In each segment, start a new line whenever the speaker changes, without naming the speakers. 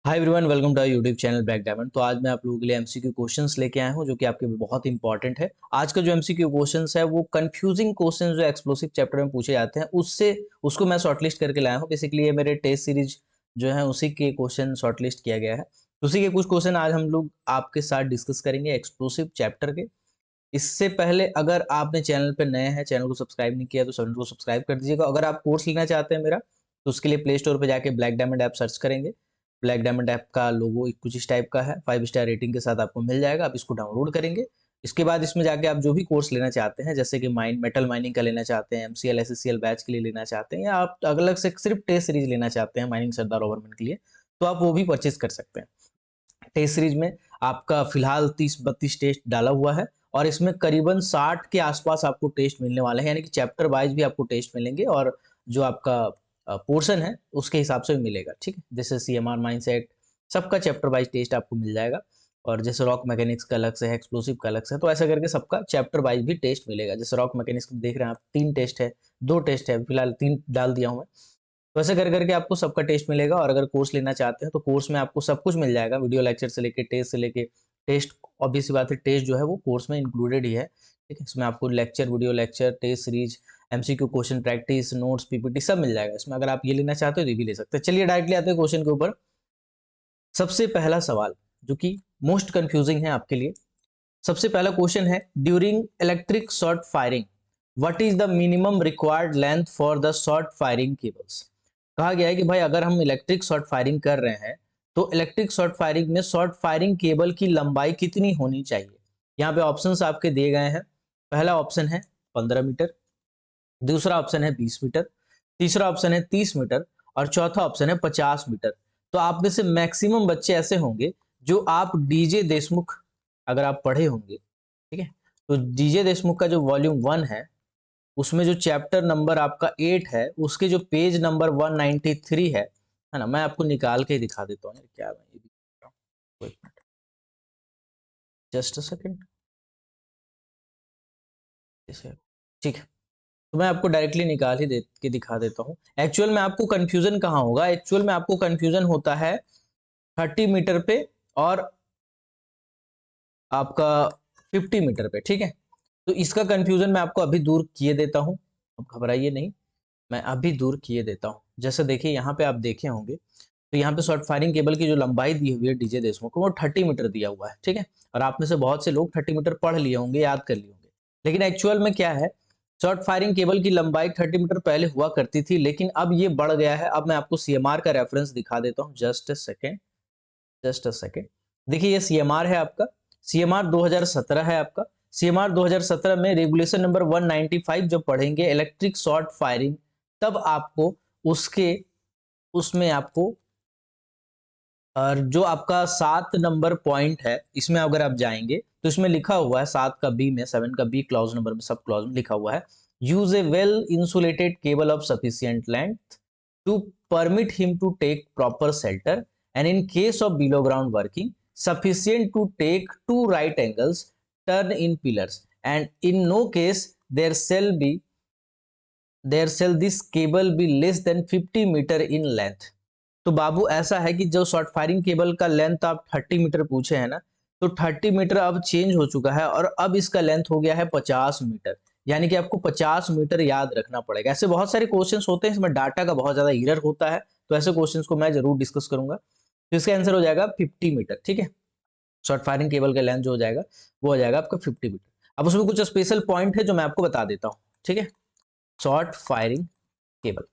Hi everyone, welcome to our YouTube channel black diamond. तो आज मैं आप लोगों के लिए एमसीक्यू क्वेश्चंस लेके आया हूं जो कि आपके लिए बहुत इंपॉर्टेंट है। आज का जो एमसीक्यू क्वेश्चंस है वो कंफ्यूजिंग क्वेश्चंस जो एक्सप्लोसिव चैप्टर में पूछे जाते हैं उससे उसको मैं शॉर्टलिस्ट करके लाया हूं। बेसिकली ये मेरे टेस्ट सीरीज जो है उसी के क्वेश्चन शॉर्टलिस्ट किया गया है। उसी के कुछ क्वेश्चन आज हम लोग आपके साथ डिस्कस करेंगे एक्सप्लोसिव चैप्टर के। इससे पहले अगर आपने चैनल पर नए हैं, चैनल को सब्सक्राइब नहीं किया तो चैनल को सब्सक्राइब कर दीजिएगा। अगर आप कोर्स लेना चाहते हैं मेरा, तो उसके लिए प्ले स्टोर पर जाके ब्लैक डायमंड ऐप सर्च करेंगे। ब्लैक डायमंड ऐप का लोगो कुछ इस टाइप का है, 5 स्टार रेटिंग के साथ आपको मिल जाएगा। आप इसको डाउनलोड करेंगे। इसके बाद इसमें जाके आप जो भी कोर्स लेना चाहते हैं, जैसे कि मेटल माइनिंग का लेना चाहते हैं, एमसीएल एसएससीएल बैच के लिए लेना चाहते हैं, या आप अलग से सिर्फ टेस्ट सीरीज लेना चाहते हैं माइनिंग सरदार ओवरमैन के लिए, तो आप वो भी परचेज कर सकते हैं। टेस्ट सीरीज में आपका फिलहाल 30-32 टेस्ट डाला हुआ है और इसमें करीबन 60 के आसपास आपको टेस्ट मिलने वाले हैं, यानी कि चैप्टर वाइज भी आपको टेस्ट मिलेंगे और जो आपका पोर्शन है उसके हिसाब से भी मिलेगा। ठीक है, जैसे सीएमआर माइंडसेट सबका चैप्टर वाइज टेस्ट आपको मिल जाएगा। और जैसे रॉक मैकेनिक्स का अलग से है, एक्सप्लोसिव का अलग से है, तो ऐसा करके सबका चैप्टर वाइज भी टेस्ट मिलेगा। जैसे रॉक मैकेनिक्स देख रहे हैं आप, 3 टेस्ट है, 2 टेस्ट है, फिलहाल 3 डाल दिया हूँ मैं। तो ऐसे कर करके आपको सबका टेस्ट मिलेगा। और अगर कोर्स लेना चाहते हैं तो कोर्स में आपको सब कुछ मिल जाएगा, वीडियो लेक्चर से लेके टेस्ट। ऑब्वियस सी बात है, टेस्ट जो है वो कोर्स में इंक्लूडेड ही है। ठीक है, इसमें आपको lecture, video lecture, test series, MCQ question practice, notes, PPT सब मिल जाएगा इसमें। अगर आप ये लेना चाहते हो तो ये भी ले सकते हैं। चलिए डायरेक्टली आते हैं क्वेश्चन के ऊपर। सबसे पहला सवाल जो कि मोस्ट कंफ्यूजिंग है आपके लिए, सबसे पहला क्वेश्चन है, during electric short firing what is the minimum required length for the short firing cables. कहा गया है कि भाई अगर हम इलेक्ट्रिक शॉर्ट फायरिंग कर रहे हैं तो इलेक्ट्रिक शॉर्ट फायरिंग में शॉर्ट फायरिंग केबल की लंबाई कितनी होनी चाहिए। यहाँ पे ऑप्शंस आपके दिए गए हैं। पहला ऑप्शन है 15 मीटर, दूसरा ऑप्शन है 20 मीटर, तीसरा ऑप्शन है 30 मीटर और चौथा ऑप्शन है 50 मीटर। तो आप में से मैक्सिमम बच्चे ऐसे होंगे जो आप डीजे देशमुख अगर आप पढ़े होंगे, ठीक है, तो डीजे देशमुख का जो वॉल्यूम 1 है उसमें जो चैप्टर नंबर आपका 8 है उसके जो पेज नंबर 193 है ना। मैं आपको निकाल के दिखा देता हूँ क्या मैं ये भी कर रहा हूँ। Just a second. ठीक है, तो मैं आपको डायरेक्टली निकाल ही दे के दिखा देता हूँ। एक्चुअल में आपको कंफ्यूजन कहाँ होगा, एक्चुअल में आपको कंफ्यूजन होता है 30 मीटर पे और आपका 50 मीटर पे। ठीक है, तो इसका कंफ्यूजन मैं आपको अभी दूर किए देता हूँ, अब घबराइए नहीं, मैं अभी दूर किए देता हूँ। जैसे देखिए यहाँ पे आप देखे होंगे, तो यहाँ पे शॉर्ट फायरिंग केबल की जो लंबाई दी हुई है डीजे देशमुख को वो 30 मीटर दिया हुआ है। ठीक है, और आप में से बहुत से लोग 30 मीटर पढ़ लिए होंगे, याद कर लिए होंगे। लेकिन एक्चुअल में क्या है, शॉर्ट फायरिंग केबल की लंबाई 30 मीटर पहले हुआ करती थी, लेकिन अब ये बढ़ गया है। अब मैं आपको सीएमआर का रेफरेंस दिखा देता हूँ। Just a second, just a second. देखिए ये सीएमआर है आपका, सीएमआर 2017 है आपका। सीएमआर 2017 में रेगुलेशन नंबर 195 जब पढ़ेंगे इलेक्ट्रिक शॉर्ट फायरिंग, तब आपको उसके उसमें आपको और जो आपका 7 नंबर पॉइंट है इसमें अगर आप जाएंगे तो इसमें लिखा हुआ है 7 का बी में, 7 का बी क्लॉज नंबर में, सब क्लॉज में लिखा हुआ है, use a well insulated cable of sufficient length to permit him to take proper shelter and in case of below ground working sufficient to take two right angles turn in pillars and in no case there shall this cable be less than 50 metre in length। तो बाबू ऐसा है कि जो short firing cable का length आप 30 metre पूछे हैं ना, तो 30 मीटर अब चेंज हो चुका है और अब इसका लेंथ हो गया है 50 मीटर। यानी कि आपको 50 मीटर याद रखना पड़ेगा। ऐसे बहुत सारे क्वेश्चंस होते हैं, इसमें डाटा का बहुत ज्यादा एरर होता है, तो ऐसे क्वेश्चंस को मैं जरूर डिस्कस करूंगा। तो इसका आंसर हो जाएगा 50 मीटर। ठीक है, शॉर्ट फायरिंग केबल का लेंथ जो हो जाएगा वो हो जाएगा आपका 50 मीटर। अब उसमें कुछ स्पेशल पॉइंट है जो मैं आपको बता देता हूँ। ठीक है, short firing cable,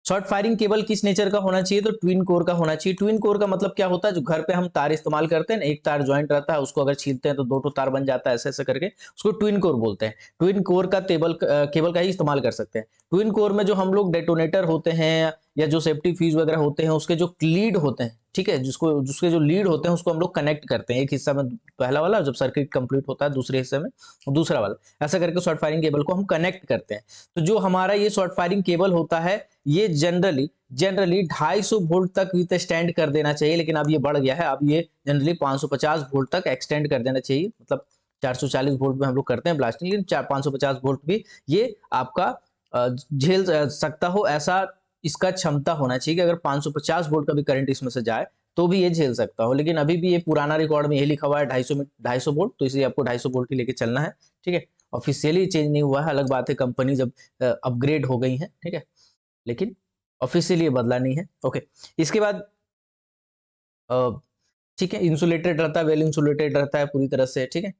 short firing cable किस नेचर का होना चाहिए, तो ट्विन कोर का होना चाहिए। ट्विन कोर का मतलब क्या होता है, जो घर पे हम तार इस्तेमाल करते हैं ना, एक तार ज्वाइंट रहता है, उसको अगर छीलते हैं तो 2 तार बन जाता है, ऐसे ऐसे करके उसको ट्विन कोर बोलते हैं। ट्विन कोर का केबल का ही इस्तेमाल कर सकते हैं। ट्विन कोर में जो हम लोग डेटोनेटर होते हैं या जो सेफ्टी फ्यूज वगैरह होते हैं उसके जो लीड होते हैं, ठीक है, जिसके जो लीड होते हैं उसको हम लोग कनेक्ट करते हैं, एक हिस्सा में पहला वाला, जब सर्किट कंप्लीट होता है दूसरे हिस्से में दूसरा वाला, ऐसा करके शॉर्ट फायरिंग केबल को हम कनेक्ट करते हैं। तो जो हमारा ये शॉर्ट फायरिंग केबल होता है ये जनरली 250 वोल्ट तक विथ स्टैंड कर देना चाहिए, लेकिन अब ये बढ़ गया है, अब ये जनरली 550 वोल्ट तक एक्सटेंड कर देना चाहिए। मतलब 440 वोल्ट में हम लोग करते हैं ब्लास्टिंग, लेकिन 550 वोल्ट भी ये आपका झेल सकता हो, ऐसा इसका क्षमता होना चाहिए कि अगर 550 वोल्ट का भी करंट इसमें से जाए तो भी ये झेल सकता हो, लेकिन अभी भी ये पुराना रिकॉर्ड में यही लिखा हुआ है 250 वोल्ट, तो इसलिए आपको 250 वोल्ट ही लेके चलना है, ठीक है। ऑफिशियली चेंज नहीं हुआ है, अलग बात है कंपनी जब अपग्रेड हो गई है, ठीक है, लेकिन ऑफिशियली ये बदला नहीं है। ओके, इसके बाद ठीक है, इंसुलेटेड रहता है, वेल इंसुलेटेड रहता है पूरी तरह से, ठीक है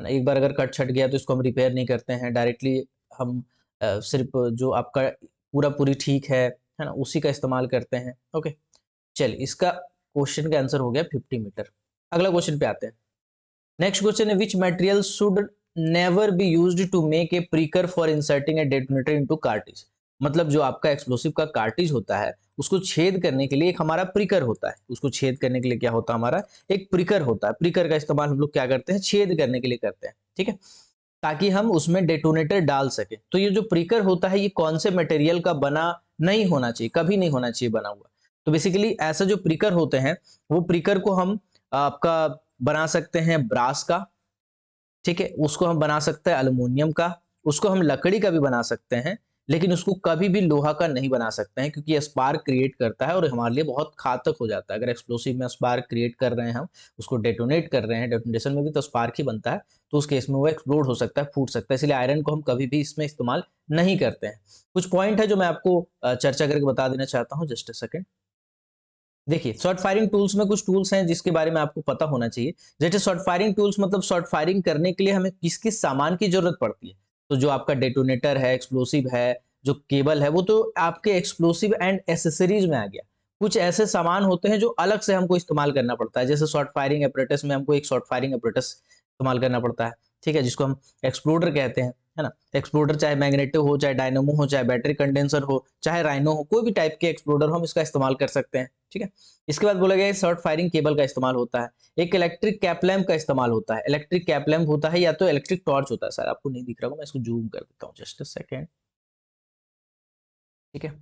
ना। एक बार अगर कट छट गया तो इसको हम रिपेयर नहीं करते हैं डायरेक्टली, हम सिर्फ जो आपका पूरा पूरी ठीक है ना, उसी का इस्तेमाल करते हैं। ओके, चलिए इसका क्वेश्चन का आंसर हो गया 50 मीटर। अगला क्वेश्चन पे आते हैं। नेक्स्ट क्वेश्चन है which material should never be used to make a pricker for inserting a detonator into cartridge. मतलब जो आपका एक्सप्लोसिव का कार्टिज होता है उसको छेद करने के लिए एक हमारा प्रीकर होता है, उसको छेद करने के लिए क्या होता है, हमारा एक प्रीकर होता है। प्रीकर का इस्तेमाल हम लोग क्या करते हैं, छेद करने के लिए करते हैं, ठीक है, ताकि हम उसमें डेटोनेटर डाल सके। तो ये जो प्रीकर होता है ये कौन से मटेरियल का बना नहीं होना चाहिए, कभी नहीं होना चाहिए बना हुआ। तो बेसिकली ऐसा जो प्रीकर होते हैं वो प्रीकर को हम आपका बना सकते हैं ब्रास का, ठीक है, उसको हम बना सकते हैं एल्युमिनियम का, उसको हम लकड़ी का भी बना सकते हैं, लेकिन उसको कभी भी लोहा का नहीं बना सकते हैं, क्योंकि ये स्पार्क क्रिएट करता है और हमारे लिए बहुत घातक हो जाता है। अगर एक्सप्लोसिव में स्पार्क क्रिएट कर रहे हैं, हम उसको डेटोनेट कर रहे हैं, डेटोनेशन में भी तो स्पार्क ही बनता है, तो उस केस में वो एक्सप्लोड हो सकता है, फूट सकता है। इसलिए आयरन को हम कभी भी इसमें इस्तेमाल नहीं करते हैं। कुछ पॉइंट है जो मैं आपको चर्चा करके बता देना चाहता हूँ, जस्ट अ सेकेंड। देखिए, शॉर्ट फायरिंग टूल्स में कुछ टूल्स हैं जिसके बारे में आपको पता होना चाहिए। जैसे शॉर्ट फायरिंग टूल्स मतलब शॉर्ट फायरिंग करने के लिए हमें किस किस सामान की जरूरत पड़ती है। तो जो आपका डेटोनेटर है, एक्सप्लोसिव है, जो केबल है, वो तो आपके एक्सप्लोसिव एंड एसेसरीज में आ गया। कुछ ऐसे सामान होते हैं जो अलग से हमको इस्तेमाल करना पड़ता है, जैसे शॉर्ट फायरिंग एपरेटस में हमको एक शॉर्ट फायरिंग एपरेटस इस्तेमाल करना पड़ता है, ठीक है, जिसको हम एक्सप्लोडर कहते हैं, है ना। एक्सप्लोडर चाहे मैग्नेटो हो, चाहे डायनेमो हो, चाहे बैटरी कंडेंसर हो, चाहे राइनो हो, कोई भी टाइप के एक्सप्लोडर हो, हम इसका इस्तेमाल कर सकते हैं, ठीक है। इसके बाद बोला गया है शॉर्ट फायरिंग केबल का इस्तेमाल होता है, एक इलेक्ट्रिक कैप लैंप का इस्तेमाल होता है। इलेक्ट्रिक कैप लैंप होता है या तो इलेक्ट्रिक टॉर्च होता है, सर आपको नहीं दिख रहा होगा, मैं इसको जूम कर देता हूँ, जस्ट अ सेकेंड, ठीक है।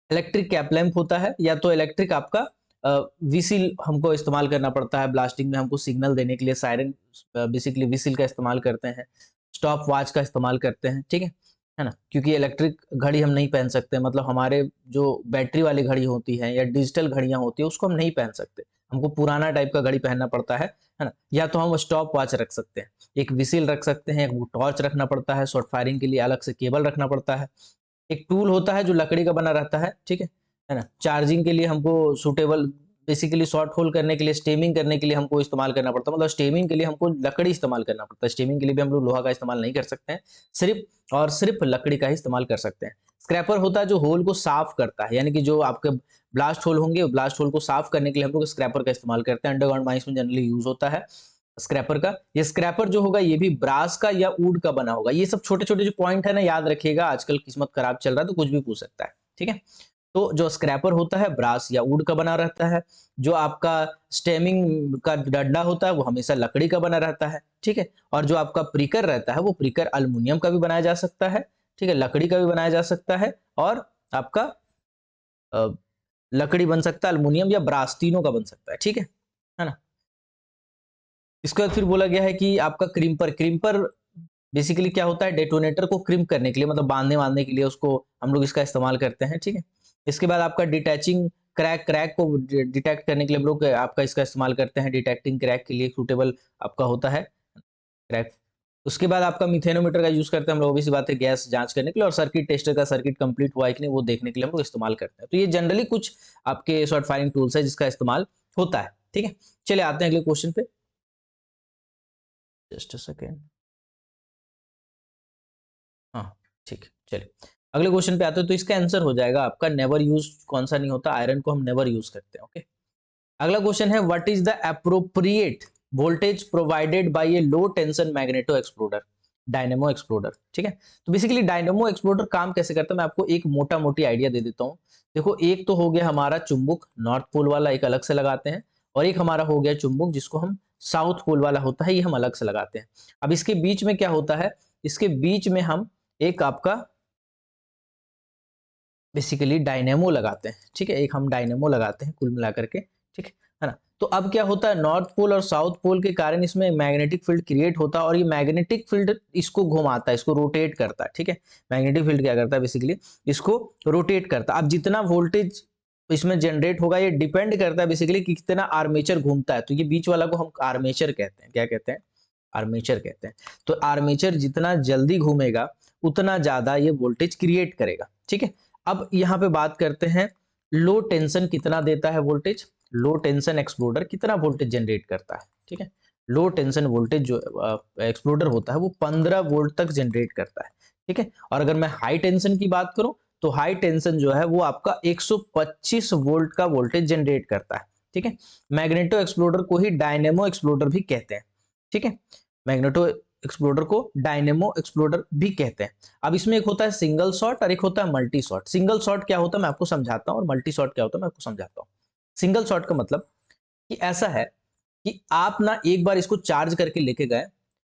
इलेक्ट्रिक कैप लैंप होता है या तो इलेक्ट्रिक आपका विसिल हमको इस्तेमाल करना पड़ता है ब्लास्टिंग में, हमको सिग्नल देने के लिए सायरन, बेसिकली विसिल का इस्तेमाल करते हैं, स्टॉप वॉच का इस्तेमाल करते हैं, ठीक है ना, क्योंकि इलेक्ट्रिक घड़ी हम नहीं पहन सकते, मतलब हमारे जो बैटरी वाली घड़ी होती है या डिजिटल घड़ियां होती है उसको हम नहीं पहन सकते, हमको पुराना टाइप का घड़ी पहनना पड़ता है ना। या तो हम स्टॉप वॉच रख सकते हैं, एक विसिल रख सकते हैं, एक टॉर्च रखना पड़ता है, शॉर्ट फायरिंग के लिए अलग से केबल रखना पड़ता है, एक टूल होता है जो लकड़ी का बना रहता है, ठीक है ना। चार्जिंग के लिए हमको सूटेबल, बेसिकली शॉर्ट होल करने के लिए, स्टेमिंग करने के लिए हमको इस्तेमाल करना पड़ता है, मतलब स्टेमिंग के लिए हमको लकड़ी इस्तेमाल करना पड़ता है। स्टेमिंग के लिए भी हम लोग लोहा का इस्तेमाल नहीं कर सकते हैं, सिर्फ और सिर्फ लकड़ी का ही इस्तेमाल कर सकते हैं। स्क्रैपर होता है जो होल को साफ करता है, यानी कि जो आपके ब्लास्ट होल होंगे, ब्लास्ट होल को साफ करने के लिए हम लोग स्क्रैपर का इस्तेमाल करते हैं। अंडरग्राउंड माइंस में जनरली यूज होता है स्क्रैपर का। ये स्क्रैपर जो होगा ये भी ब्रास का या वुड का बना होगा। ये सब छोटे छोटे जो पॉइंट है ना, याद रखिएगा, आजकल किस्मत खराब चल रहा है तो कुछ भी पूछ सकता है, ठीक है। तो जो स्क्रैपर होता है ब्रास या वुड का बना रहता है, जो आपका स्टेमिंग का डंडा होता है वो हमेशा लकड़ी का बना रहता है, ठीक है। और जो आपका प्रीकर रहता है वो प्रीकर अल्युमिनियम का भी बनाया जा सकता है, ठीक है, लकड़ी का भी बनाया जा सकता है, और आपका अ, लकड़ी बन सकता है, अल्युमिनियम या ब्रास, तीनों का बन सकता है, ठीक है ना। इसके बाद फिर बोला गया है कि आपका क्रिम्पर, क्रिम्पर बेसिकली क्या होता है, डेटोनेटर को क्रिम्प करने के लिए, मतलब बांधने बांधने के लिए उसको हम लोग इसका इस्तेमाल करते हैं, ठीक है। इसके बाद आपका डिटैचिंग क्रैक, क्रैक को डिटेक्ट करने के लिए हम लोग आपका इसका इस्तेमाल करते हैं, डिटेक्टिंग क्रैक के लिए सूटेबल आपका होता है क्रैक। उसके बाद आपका मिथेनोमीटर का यूज करते हैं हम लोग, obvious सी बात है, गैस जांच करने के लिए, और सर्किट टेस्टर का सर्किट कंप्लीट हुआ है कि नहीं वो देखने के लिए हम लोग इस्तेमाल करते हैं। तो ये जनरली कुछ आपके शॉर्ट फायरिंग टूल्स है जिसका इस्तेमाल होता है, ठीक है। चलिए आते हैं अगले क्वेश्चन पे, जस्ट अ सेकेंड, हाँ ठीक है, चलिए अगले क्वेश्चन पे आते हैं। तो इसका आंसर हो जाएगा आपका नेवर यूज, कौन सा नहीं होता, आयरन को हम नेवर यूज करते हैं, ओके। अगला क्वेश्चन है what is the appropriate voltage provided by A low tension magneto exploder, dynamo exploder, ठीक है। तो बेसिकली डायनेमो एक्सप्लोडर काम कैसे करता है, मैं आपको एक मोटा मोटी आइडिया दे देता हूँ। देखो, एक तो हो गया हमारा चुंबक नॉर्थ पोल वाला, एक अलग से लगाते हैं, और एक हमारा हो गया चुंबक जिसको हम साउथ पोल वाला होता है, ये हम अलग से लगाते हैं। अब इसके बीच में क्या होता है, इसके बीच में हम एक आपका बेसिकली डायनेमो लगाते हैं, ठीक है, एक हम डायनेमो लगाते हैं कुल मिलाकर के, ठीक है ना। तो अब क्या होता है, नॉर्थ पोल और साउथ पोल के कारण इसमें मैग्नेटिक फील्ड क्रिएट होता है, और ये मैग्नेटिक फील्ड इसको घुमाता है, इसको रोटेट करता है, ठीक है। मैग्नेटिक फील्ड क्या करता है, बेसिकली इसको रोटेट करता है। अब जितना वोल्टेज इसमें जनरेट होगा, ये डिपेंड करता है बेसिकली कि कितना आर्मेचर घूमता है। तो ये बीच वाला को हम आर्मेचर कहते हैं। क्या कहते हैं? आर्मेचर कहते हैं। तो आर्मेचर जितना जल्दी घूमेगा उतना ज्यादा ये वोल्टेज क्रिएट करेगा। ठीक है, अब यहाँ पे बात करते हैं लो टेंशन कितना देता है वोल्टेज। लो टेंशन एक्सप्लोडर कितना वोल्टेज जनरेट करता है? ठीक है, लो टेंशन वोल्टेज जो एक्सप्लोडर होता है वो 15 वोल्ट तक जनरेट करता है। ठीक है, और अगर मैं हाई टेंशन की बात करूं तो हाई टेंशन जो है वो आपका 125 वोल्ट का वोल्टेज जनरेट करता है। ठीक है, मैग्नेटो एक्सप्लोडर को ही डायनेमो एक्सप्लोडर भी कहते हैं। ठीक है, मैग्नेटो एक्सप्लोडर को डायनेमो एक्सप्लोडर भी कहते हैं। अब इसमें एक होता है सिंगल शॉट और एक होता है मल्टी शॉट। सिंगल शॉट क्या होता है मैं आपको समझाता हूं, और मल्टी शॉट क्या होता है मैं आपको समझाता हूं। सिंगल शॉट का मतलब कि ऐसा है कि आप ना एक बार इसको चार्ज करके लेके गए,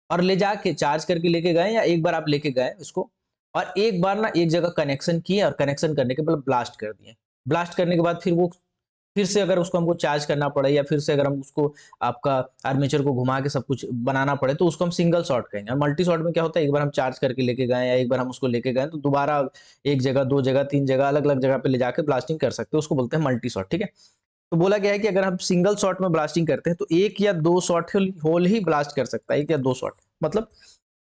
और ले जाके चार्ज करके लेके गए, या एक बार आप लेके गए इसको और एक बार ना एक जगह कनेक्शन किए, और कनेक्शन करने के बाद ब्लास्ट कर दिए। ब्लास्ट करने के बाद फिर वो फिर से अगर उसको हमको चार्ज करना पड़े, या फिर से अगर हम उसको आपका आर्मेचर को घुमा के सब कुछ बनाना पड़े, तो उसको हम सिंगल शॉट कहेंगे। और मल्टी शॉट में क्या होता है, एक बार हम चार्ज करके लेके गए या एक बार हम उसको लेके गए तो दोबारा एक जगह, दो जगह, तीन जगह, अलग अलग जगह पे ले जाके ब्लास्टिंग कर सकते हैं, उसको बोलते हैं मल्टी शॉट। ठीक है, तो बोला गया है कि अगर हम सिंगल शॉट में ब्लास्टिंग करते हैं तो एक या दो शॉट होल ही ब्लास्ट कर सकता है। एक या दो शॉट मतलब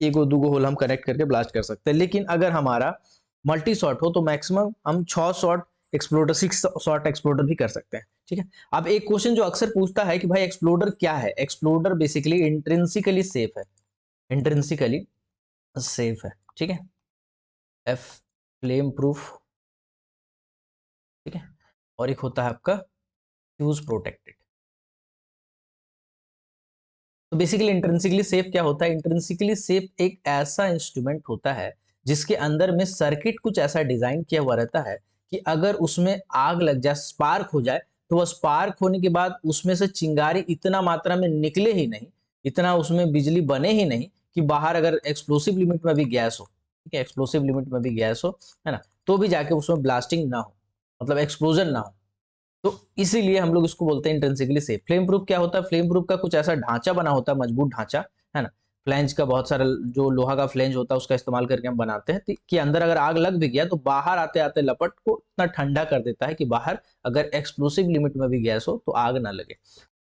एक और दो होल हम कनेक्ट करके ब्लास्ट कर सकते हैं। लेकिन अगर हमारा मल्टी शॉट हो तो मैक्सिमम हम 6 शॉट एक्सप्लोडर, 6 शॉट एक्सप्लोडर भी कर सकते हैं। ठीक है, अब एक क्वेश्चन जो अक्सर पूछता है कि भाई एक्सप्लोडर क्या है। एक्सप्लोडर बेसिकली इंट्रिंसिकली सेफ है। इंट्रिंसिकली सेफ है। ठीक है, एफ फ्लेम प्रूफ। ठीक है, और एक होता है आपका फ्यूज प्रोटेक्टेड। तो बेसिकली इंट्रिंसिकली सेफ क्या होता है? इंट्रिंसिकली सेफ एक ऐसा इंस्ट्रूमेंट होता है जिसके अंदर में सर्किट कुछ ऐसा डिजाइन किया हुआ रहता है कि अगर उसमें आग लग जाए, स्पार्क हो जाए, तो वह स्पार्क होने के बाद उसमें से चिंगारी इतना मात्रा में निकले ही नहीं, इतना उसमें बिजली बने ही नहीं कि बाहर अगर एक्सप्लोसिव लिमिट में भी गैस हो, ठीक है, एक्सप्लोसिव लिमिट में भी गैस हो, है ना, तो भी जाके उसमें ब्लास्टिंग ना हो, मतलब एक्सप्लोजन ना हो। तो इसीलिए हम लोग इसको बोलते हैं इंट्रिंसिकली सेफ। फ्लेम प्रूफ क्या होता है? फ्लेम प्रूफ का कुछ ऐसा ढांचा बना होता है, मजबूत ढांचा, है ना। फ्लैंज का बहुत सारा जो लोहा का फ्लैंज होता है उसका इस्तेमाल करके हम बनाते हैं कि अंदर अगर आग लग भी गया तो बाहर आते आते लपट को इतना ठंडा कर देता है कि बाहर अगर एक्सप्लोसिव लिमिट में भी गैस हो तो आग ना लगे।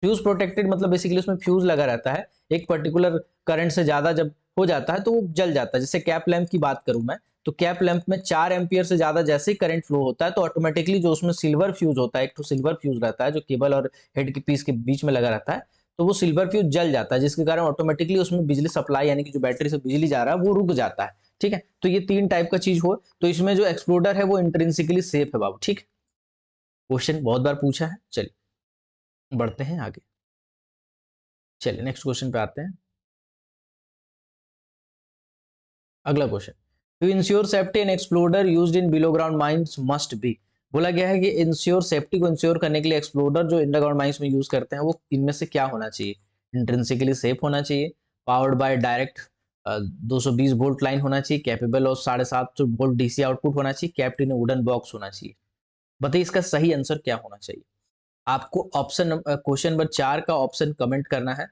फ्यूज प्रोटेक्टेड मतलब बेसिकली उसमें फ्यूज लगा रहता है, एक पर्टिकुलर करंट से ज्यादा जब हो जाता है तो वो जल जाता है। जैसे कैप लैंप की बात करूं मैं, तो कैप लैंप में 4 एम्पियर से ज्यादा जैसे ही करंट फ्लो होता है तो ऑटोमेटिकली जो उसमें सिल्वर फ्यूज होता है, एक तो सिल्वर फ्यूज रहता है जो केबल और हेड के पीस के बीच में लगा रहता है, तो वो सिल्वर फ्यूज जल जाता है, जिसके कारण ऑटोमेटिकली उसमें बिजली सप्लाई यानी कि जो बैटरी से बिजली जा रहा है वो रुक जाता है। ठीक है, तो ये 3 टाइप का चीज हो, तो इसमें जो एक्सप्लोडर है वो इंट्रिंसिकली सेफ है बाबू। ठीक, क्वेश्चन बहुत बार पूछा है। चलिए बढ़ते हैं आगे। चलिए नेक्स्ट क्वेश्चन पे आते हैं। अगला question, to ensure safety an exploder used in below ground mines must be. बोला गया है कि इंश्योर सेफ्टी को इंश्योर करने के लिए एक्सप्लोडर जो अंडरग्राउंड माइंस में यूज करते हैं वो इनमें से क्या होना चाहिए? इंट्रिंसिकली सेफ होना चाहिए, powered by direct 220 volt line होना चाहिए, capable of 750 volt DC output होना चाहिए, कैप्ड इन वुडन बॉक्स होना चाहिए। बताइए इसका सही आंसर क्या होना चाहिए? आपको ऑप्शन क्वेश्चन नंबर 4 का ऑप्शन कमेंट करना है।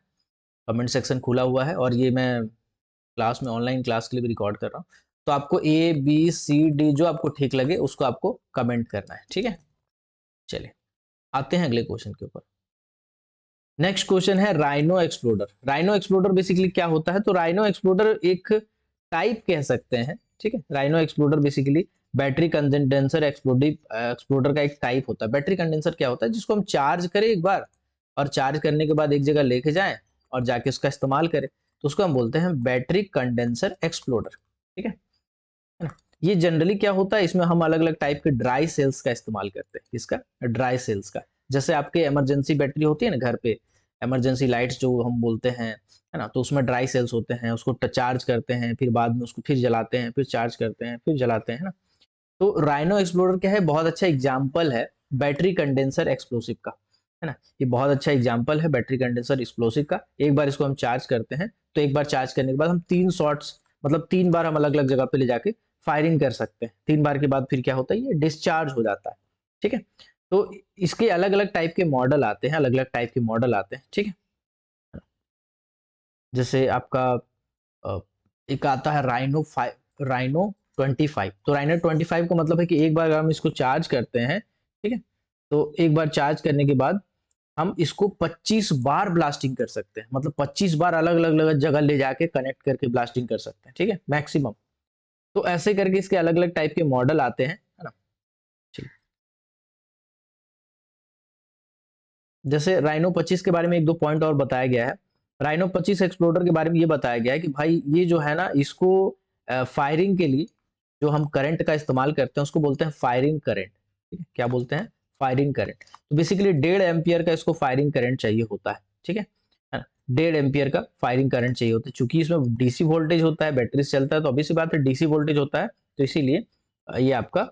कमेंट सेक्शन खुला हुआ है और ये मैं क्लास में ऑनलाइन क्लास के लिए भी रिकॉर्ड कर रहा हूँ। तो आपको ए बी सी डी जो आपको ठीक लगे उसको आपको कमेंट करना है। ठीक है, चलिए आते हैं अगले क्वेश्चन के ऊपर। नेक्स्ट क्वेश्चन है rhino exploder. Rhino exploder basically क्या होता है? तो राइनो एक्सप्लोडर एक टाइप कह सकते हैं। ठीक है, rhino exploder basically battery condenser exploder का एक टाइप होता है। बैटरी कंडेंसर क्या होता है? जिसको हम चार्ज करें एक बार, और चार्ज करने के बाद एक जगह लेके जाएं और जाके उसका इस्तेमाल करें, तो उसको हम बोलते हैं बैटरी कंडेंसर एक्सप्लोडर। ठीक है ना। ये जनरली क्या होता है, इसमें हम अलग अलग टाइप के ड्राई सेल्स का इस्तेमाल करते हैं। किसका? ड्राई सेल्स का। जैसे आपके इमरजेंसी बैटरी होती है ना घर पे, इमरजेंसी लाइट्स जो हम बोलते हैं, है ना, तो उसमें ड्राई सेल्स होते हैं, उसको चार्ज करते हैं, फिर बाद में उसको फिर जलाते हैं, फिर चार्ज करते हैं, फिर जलाते हैं, है ना। तो राइनो एक्सप्लोरर क्या है? बहुत अच्छा एग्जाम्पल है बैटरी कंडेंसर एक्सप्लोसिव का, है ना। ये बहुत अच्छा एग्जाम्पल है बैटरी कंडेंसर एक्सप्लोसिव का। एक बार इसको हम चार्ज करते हैं तो एक बार चार्ज करने के बाद हम 3 शॉट्स, मतलब 3 बार हम अलग अलग जगह पे ले जाके फायरिंग कर सकते हैं। 3 बार के बाद फिर क्या होता है, ये डिस्चार्ज हो जाता है। ठीक है, तो इसके अलग अलग टाइप के मॉडल आते हैं, अलग अलग टाइप के मॉडल आते हैं। ठीक है, जैसे आपका अ, एक आता है राइनो 25। तो राइनो 25 का मतलब है कि एक बार अगर हम इसको चार्ज करते हैं, ठीक है, तो एक बार चार्ज करने के बाद हम इसको 25 बार ब्लास्टिंग कर सकते हैं, मतलब 25 बार अलग अलग जगह ले जाके कनेक्ट करके ब्लास्टिंग कर सकते हैं, ठीक है, मैक्सिमम। तो ऐसे करके इसके अलग अलग टाइप के मॉडल आते हैं, है ना। ठीक, जैसे राइनो 25 के बारे में एक दो पॉइंट और बताया गया है। राइनो 25 एक्सप्लोडर के बारे में ये बताया गया है कि भाई ये जो है ना, इसको फायरिंग के लिए जो हम करंट का इस्तेमाल करते हैं उसको बोलते हैं फायरिंग करंट, ठीक है, क्या बोलते हैं, फायरिंग करंट। तो बेसिकली 1.5 एम्पियर का इसको फायरिंग करंट चाहिए होता है, ठीक है ना, 1.5 एम्पियर का फायरिंग करंट चाहिए होता है। चूंकि इसमें डीसी वोल्टेज होता है, बैटरी से चलता है, तो obvious सी बात है डीसी वोल्टेज होता है, तो इसीलिए ये आपका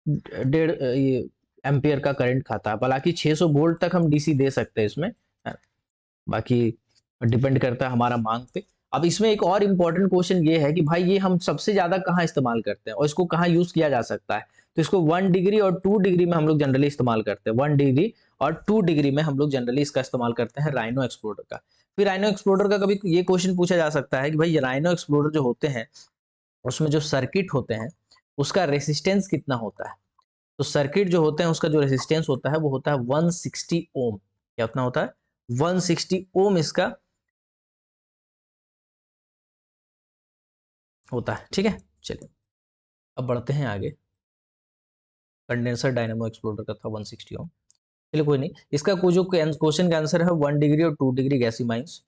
1.5 ये एम्पियर का करंट खाता है। हालांकि 600 वोल्ट तक हम डीसी दे सकते हैं इसमें, है ना? बाकी डिपेंड करता है हमारा मांग पे। अब इसमें एक और इम्पोर्टेंट क्वेश्चन ये है कि भाई ये हम सबसे ज्यादा कहाँ इस्तेमाल करते हैं और इसको कहाँ यूज किया जा सकता है। तो इसको 1 डिग्री और 2 डिग्री में हम लोग जनरली इस्तेमाल करते हैं। 1 डिग्री और 2 डिग्री में हम लोग जनरली इसका इस्तेमाल करते हैं राइनो एक्सप्लोडर का। फिर राइनो एक्सप्लोडर का कभी ये क्वेश्चन पूछा जा सकता है कि भाई राइनो एक्सप्लोडर जो होते हैं उसमें जो सर्किट होते हैं उसका रेसिस्टेंस कितना होता है। तो सर्किट जो होते हैं उसका जो रेसिस्टेंस होता है वो होता है 160 ओम। क्या उतना होता है, 160 ओम इसका होता है, ठीक है। चलिए अब बढ़ते हैं आगे। कंडेंसर डायनेमो एक्सप्लोडर का था 160 ओम। चलिए कोई नहीं, इसका कोई जो क्वेश्चन का आंसर है 1 डिग्री और 2 डिग्री गैसी माइंस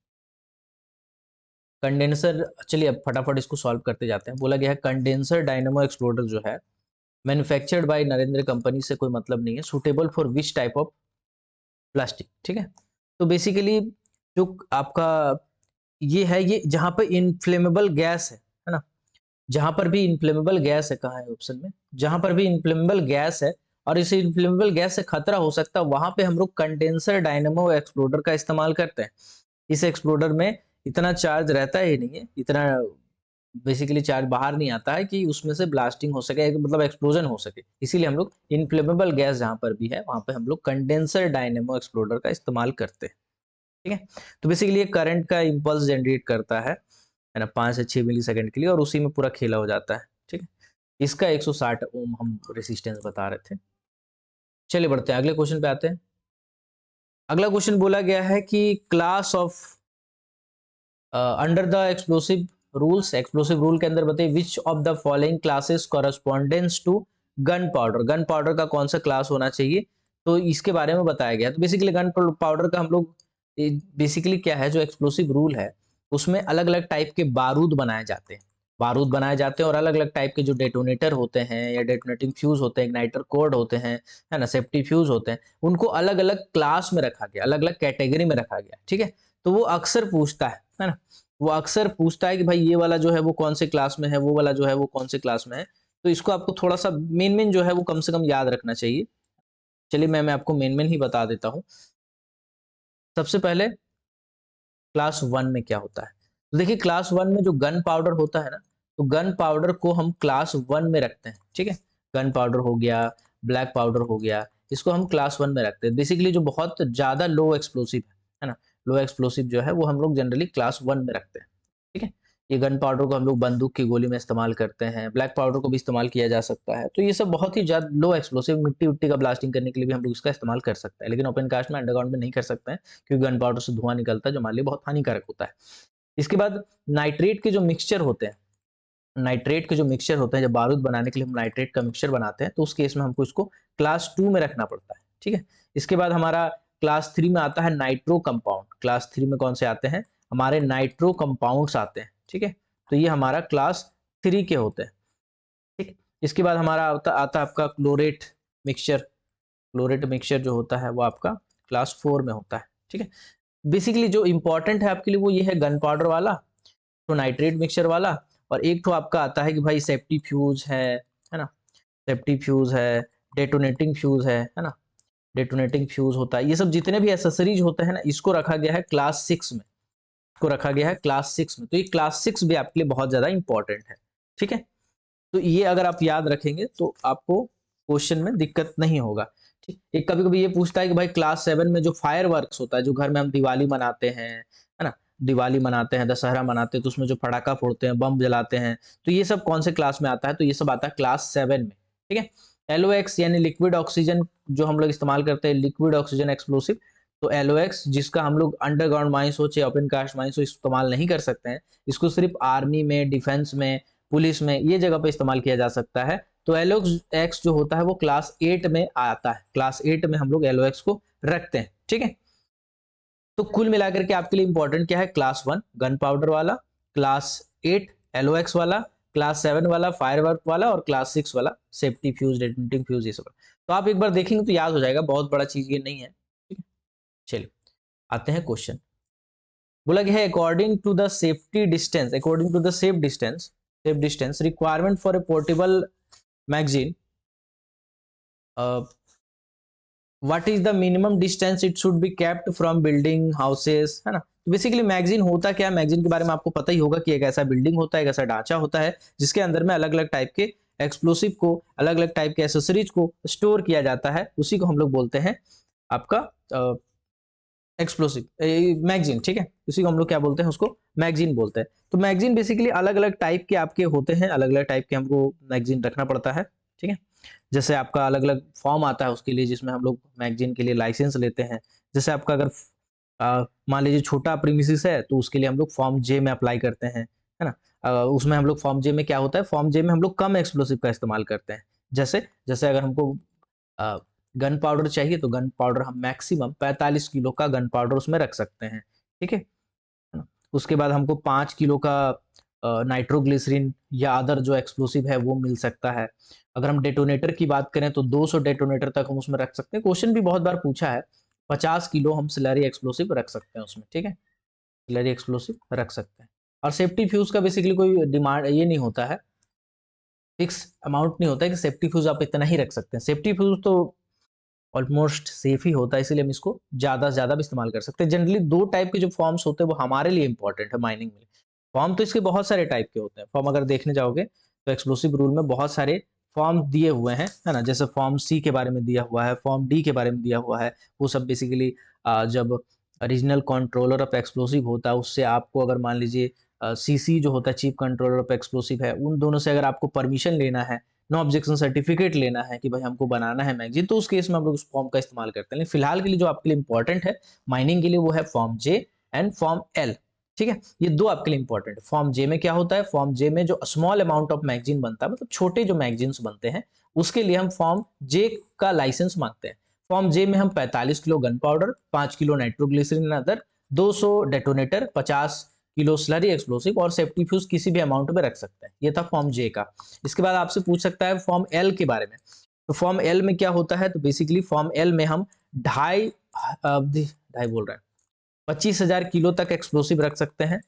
कंडेंसर। चलिए अब फटाफट इसको सॉल्व करते जाते हैं। बोला गया है कंडेंसर डायनेमो एक्सप्लोडर जो है मैन्युफैक्चर्ड बाय नरेंद्र कंपनी से कोई मतलब नहीं है, suitable for which type of plastic, ठीक है। तो बेसिकली जो आपका ये है, ये जहां पर इनफ्लेमेबल गैस है ना, जहां पर भी इनफ्लेमेबल गैस है, कहाँ है ऑप्शन में, जहां पर भी इनफ्लेमेबल गैस है और इस इनफ्लेमेबल गैस से खतरा हो सकता है वहां पे हम लोग कंडेंसर डायनेमो एक्सप्लोडर का इस्तेमाल करते हैं। इस एक्सप्लोडर में इतना चार्ज रहता ही नहीं है, इतना बेसिकली चार्ज बाहर नहीं आता है कि उसमें से ब्लास्टिंग हो सके, मतलब एक्सप्लोजन हो सके। इसीलिए हम लोग इनफ्लेमेबल गैस जहां पर भी है वहां पे हम लोग कंडेंसर डायनेमो एक्सप्लोडर का इस्तेमाल करते हैं, ठीक है। तो बेसिकली ये करंट का इम्पल्स जनरेट करता है ना, 5 से 6 मिली सेकंड के लिए, और उसी में पूरा खेला हो जाता है, ठीक है। इसका 160 ओम हम रेसिस्टेंस बता रहे थे। चलिए बढ़ते हैं अगले क्वेश्चन पे आते हैं। अगला क्वेश्चन बोला गया है कि class of under the explosive rules, explosive rule के अंदर बताइए which of the following classes correspondence to gun powder. Gun powder का कौन सा क्लास होना चाहिए, तो इसके बारे में बताया गया। तो बेसिकली गन पाउडर का हम लोग बेसिकली क्या है, जो एक्सप्लोसिव रूल है उसमें अलग अलग टाइप के बारूद बनाए जाते हैं, बारूद बनाए जाते हैं, और अलग अलग टाइप के जो डेटोनेटर होते हैं या डेटोनेटिंग फ्यूज होते हैं, इग्नाइटर कोड होते हैं, है ना, सेफ्टी फ्यूज होते हैं, उनको अलग अलग क्लास में रखा गया, अलग अलग कैटेगरी में रखा गया, ठीक है। तो वो अक्सर पूछता है ना, वो अक्सर पूछता है कि भाई ये वाला जो है वो कौन से क्लास में है, वो वाला जो है वो कौन से क्लास में है। तो इसको आपको थोड़ा सा मेन मेन जो है वो कम से कम याद रखना चाहिए। चलिए मैं आपको मेन मेन ही बता देता हूँ। सबसे पहले क्लास 1 में क्या होता है, तो देखिए क्लास 1 में जो गन पाउडर होता है ना, तो गन पाउडर को हम क्लास 1 में रखते हैं, ठीक है। गन पाउडर हो गया, ब्लैक पाउडर हो गया, इसको हम क्लास 1 में रखते हैं। बेसिकली जो बहुत ज्यादा लो एक्सप्लोसिव है ना, लो एक्सप्लोसिव जो है वो हम लोग जनरली क्लास 1 में रखते हैं, ठीक है। ये गन पाउडर को हम लोग बंदूक की गोली में इस्तेमाल करते हैं, ब्लैक पाउडर को भी इस्तेमाल किया जा सकता है। तो ये सब बहुत ही ज्यादा लो एक्सप्लोसिव, मिट्टी उट्टी का ब्लास्टिंग करने के लिए भी हम लोग इसका इस्तेमाल कर सकते हैं, लेकिन ओपन कास्ट में अंडरग्राउंड में नहीं कर सकते हैं, क्योंकि गन पाउडर से धुआं निकलता है जो हमारे लिए बहुत हानिकारक होता है। इसके बाद नाइट्रेट के जो मिक्सचर होते हैं, नाइट्रेट के जो मिक्सचर होते हैं, जब बारूद बनाने के लिए हम नाइट्रेट का मिक्सचर बनाते हैं तो उस केस में हमको इसको क्लास 2 में रखना पड़ता है, ठीक है। इसके बाद हमारा क्लास 3 में आता है नाइट्रो कंपाउंड। क्लास 3 में कौन से आते हैं, हमारे नाइट्रो कंपाउंड्स आते हैं, ठीक है। तो ये हमारा क्लास 3 के होते हैं, ठीक। इसके बाद हमारा आता है आपका क्लोरेट मिक्सचर। क्लोरेट मिक्सचर जो होता है वो आपका क्लास 4 में होता है, ठीक है। बेसिकली जो इंपॉर्टेंट है आपके लिए वो ये है गन पाउडर वाला, तो नाइट्रेट मिक्सचर वाला, और एक तो आपका आता है कि भाई सेफ्टी फ्यूज है ना, सेफ्टी फ्यूज है, डेटोनेटिंग फ्यूज है ना, डेटोनेटिंग फ्यूज होता है। ये सब जितने भी एसेसरीज होते हैं ना, इसको रखा गया है क्लास 6 में, इसको रखा गया है क्लास 6 में। तो ये क्लास 6 भी आपके लिए बहुत ज्यादा इंपॉर्टेंट है, ठीक है। तो ये अगर आप याद रखेंगे तो आपको क्वेश्चन में दिक्कत नहीं होगा, ठीक। एक कभी कभी ये पूछता है कि भाई क्लास 7 में जो फायर वर्क्स होता है, जो घर में हम दिवाली मनाते हैं, है ना, दिवाली मनाते हैं, दशहरा मनाते हैं, तो उसमें जो पटाखा फोड़ते हैं, बम जलाते हैं, तो ये सब कौन से क्लास में आता है, तो ये सब आता है क्लास 7 में, ठीक है। LOX यानी लिक्विड ऑक्सीजन जो हम लोग इस्तेमाल करते हैं, लिक्विड ऑक्सीजन एक्सप्लोसिव, तो LOX जिसका हम लोग अंडरग्राउंड माइंस हो चाहे ओपन कास्ट माइंस हो इस्तेमाल नहीं कर सकते हैं, इसको सिर्फ आर्मी में, डिफेंस में, पुलिस में ये जगह पे इस्तेमाल किया जा सकता है। तो LOX जो होता है वो क्लास 8 में आता है, क्लास 8 में हम लोग LOX को रखते हैं, ठीक है। तो कुल मिलाकर के आपके लिए इंपॉर्टेंट क्या है, क्लास 1 गन पाउडर वाला, क्लास 8 LOX वाला, क्लास 7 वाला फायरवर्क वाला और क्लास 6 वाला सेफ्टी फ्यूज, डेटोनेटिंग फ्यूज, ये सब। तो आप एक बार देखेंगे तो याद हो जाएगा, बहुत बड़ा चीज ये नहीं है, ठीक है। चलिए आते हैं क्वेश्चन। बोला गया है according to the safety distance, according to the safe distance requirement for a portable magazine, what is the minimum distance it should be kept from building houses, है ना। तो बेसिकली मैगजीन होता क्या है, मैगजीन के बारे में आपको पता ही होगा कि एक ऐसा बिल्डिंग होता है, एक ऐसा ढांचा होता है जिसके अंदर में अलग अलग टाइप के एक्सप्लोसिव को, अलग अलग टाइप के एसेसरीज को स्टोर किया जाता है, उसी को हम लोग बोलते हैं आपका एक्सप्लोसिव मैगजीन, ठीक है। उसी को हम लोग क्या बोलते हैं, उसको मैगजीन बोलते हैं। तो मैगजीन बेसिकली अलग अलग टाइप के आपके होते हैं, अलग अलग टाइप के हमको मैगजीन रखना पड़ता है, ठीक है। जैसे आपका अलग अलग फॉर्म आता है उसके लिए, जिसमें हम लोग मैगजीन के लिए लाइसेंस लेते हैं। जैसे आपका अगर मान लीजिए छोटा प्रीमिसेस है तो उसके लिए हम लोग फॉर्म जे में अप्लाई करते हैं, है ना। उसमें हम लोग फॉर्म जे में क्या होता है, फॉर्म जे में हम लोग कम एक्सप्लोसिव का इस्तेमाल करते हैं। जैसे जैसे अगर हमको गन पाउडर चाहिए तो गन पाउडर हम मैक्सिमम 45 किलो का गन पाउडर उसमें रख सकते हैं, ठीक है ना। उसके बाद हमको 5 किलो का नाइट्रोग्लिसरीन या अदर जो एक्सप्लोसिव है वो मिल सकता है। अगर हम डेटोनेटर की बात करें तो 200 डेटोनेटर तक हम उसमें रख सकते हैं। क्वेश्चन भी बहुत बार पूछा है, 50 किलो हम स्लरी एक्सप्लोसिव रख सकते हैं उसमें, ठीक है, स्लरी एक्सप्लोसिव रख सकते हैं। और सेफ्टी फ्यूज का बेसिकली कोई डिमांड ये नहीं होता है, फिक्स अमाउंट नहीं होता है कि सेफ्टी फ्यूज आप इतना ही रख सकते हैं। सेफ्टी फ्यूज तो ऑलमोस्ट सेफ ही होता है, इसीलिए हम इसको ज़्यादा से ज़्यादा भी इस्तेमाल कर सकते हैं। जनरली 2 टाइप के जो फॉर्म्स होते हैं वो हमारे लिए इंपॉर्टेंट है माइनिंग में। फॉर्म तो इसके बहुत सारे टाइप के होते हैं। फॉर्म अगर देखने जाओगे तो एक्सप्लोसिव रूल में बहुत सारे फॉर्म दिए हुए हैं, है ना। जैसे फॉर्म सी के बारे में दिया हुआ है, फॉर्म डी के बारे में दिया हुआ है। वो सब बेसिकली जब रीजनल कंट्रोलर ऑफ एक्सप्लोसिव होता है उससे आपको, अगर मान लीजिए सीसी जो होता है चीफ कंट्रोलर ऑफ एक्सप्लोसिव है, उन दोनों से अगर आपको परमिशन लेना है, नो ऑब्जेक्शन सर्टिफिकेट लेना है कि भाई हमको बनाना है मैगजीन, तो उस केस में हम लोग उस फॉर्म का इस्तेमाल करते हैं। लेकिन फिलहाल के लिए जो आपके लिए इंपॉर्टेंट है माइनिंग के लिए वो है form J and form L, ठीक है। ये 2 आपके लिए इंपॉर्टेंट है। फॉर्म जे में क्या होता है, फॉर्म जे में जो स्मॉल अमाउंट ऑफ मैगजीन बनता है, मतलब छोटे जो मैगजीन्स बनते हैं, उसके लिए हम फॉर्म जे का लाइसेंस मांगते हैं। फॉर्म जे में हम 45 kilo gunpowder, 5 kilo nitroglycerine other, 200 detonator, 50 kilo slurry explosive और सेफ्टी फ्यूज किसी भी अमाउंट में रख सकते हैं। ये था फॉर्म जे का। इसके बाद आपसे पूछ सकता है फॉर्म एल के बारे में। तो फॉर्म एल में क्या होता है, तो बेसिकली फॉर्म एल में हम ढाई ढाई बोल रहे हैं 25,000 किलो तक एक्सप्लोसिव रख सकते हैं,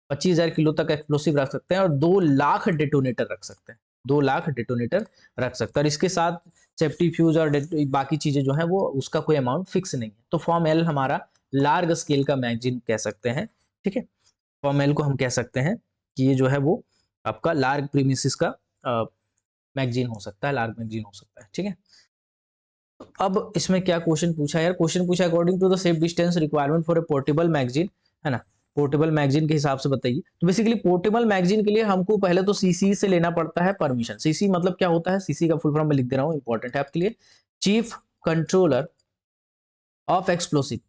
25,000 किलो तक एक्सप्लोसिव रख सकते हैं और 2 लाख डेटोनेटर रख सकते हैं, 2 लाख डेटोनेटर रख सकते हैं। और इसके साथ सेफ्टी फ्यूज और बाकी चीजें जो है वो उसका कोई अमाउंट फिक्स नहीं है। तो फॉर्म एल हमारा लार्ज स्केल का मैगजीन कह सकते हैं, ठीक है। फॉर्म एल को हम कह सकते हैं कि ये जो है वो आपका लार्ज प्रीमिसेस का मैगजीन हो सकता है, लार्ज मैगजीन हो सकता है, ठीक है। अब इसमें क्या क्वेश्चन पूछा यार, क्वेश्चन पूछा according to the safe distance requirement for a portable magazine, है ना। पोर्टेबल मैगजीन के हिसाब से बताइए। तो बेसिकली पोर्टेबल मैगजीन के लिए हमको पहले तो सीसी से लेना पड़ता है परमिशन। सीसी मतलब क्या होता है, सीसी का फुल फॉर्म मैं लिख दे रहा हूँ, इंपॉर्टेंट है आपके लिए, चीफ कंट्रोलर ऑफ एक्सप्लोसिव।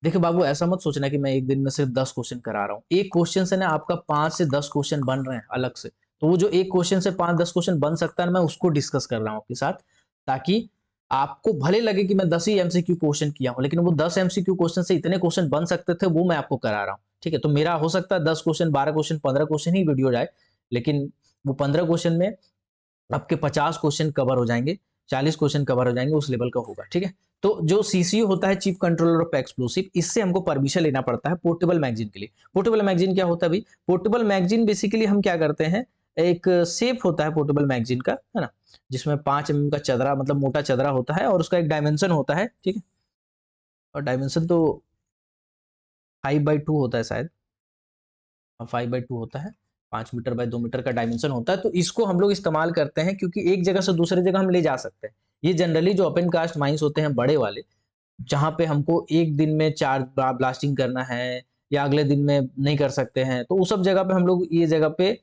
देखिए बाबू ऐसा मत सोचना कि मैं एक दिन में सिर्फ 10 क्वेश्चन करा रहा हूँ। एक क्वेश्चन से ना आपका 5 से 10 क्वेश्चन बन रहे हैं अलग से। तो वो जो एक क्वेश्चन से 5-10 क्वेश्चन बन सकता है, मैं उसको डिस्कस कर रहा हूँ आपके साथ, ताकि आपको भले लगे कि मैं 10 ही एमसीक्यू क्वेश्चन किया हूं, लेकिन वो 10 एमसीक्यू क्वेश्चन से इतने क्वेश्चन बन सकते थे वो मैं आपको करा रहा हूँ, ठीक है। तो मेरा हो सकता है 10 क्वेश्चन, 12 क्वेश्चन, 15 क्वेश्चन ही वीडियो जाए, लेकिन वो 15 क्वेश्चन में आपके 50 क्वेश्चन कवर हो जाएंगे, 40 क्वेश्चन कवर हो जाएंगे, उस लेवल का होगा, ठीक है। तो जो सीसीयू होता है चीफ कंट्रोलर ऑफ एक्सप्लोसिव, इससे हमको परमिशन लेना पड़ता है पोर्टेबल मैगजीन के लिए। पोर्टेबल मैगजीन क्या होता है भाई, पोर्टेबल मैगजीन बेसिकली हम क्या करते हैं, एक सेफ होता है पोर्टेबल मैगजीन का, है ना, जिसमें 5 mm का चदरा, मतलब मोटा चदरा होता है और उसका एक डायमेंशन होता है, ठीक है। और डायमेंशन तो 5/2 होता है शायद, 5/2 होता है, 5 मीटर बाय 2 मीटर का डायमेंशन होता है। तो इसको हम लोग इस्तेमाल करते हैं क्योंकि एक जगह से दूसरी जगह हम ले जा सकते हैं। ये जनरली जो ओपन कास्ट माइंस होते हैं बड़े वाले, जहाँ पे हमको एक दिन में 4 ब्लास्टिंग करना है या अगले दिन में नहीं कर सकते हैं, तो उस सब जगह पे हम लोग ये जगह पे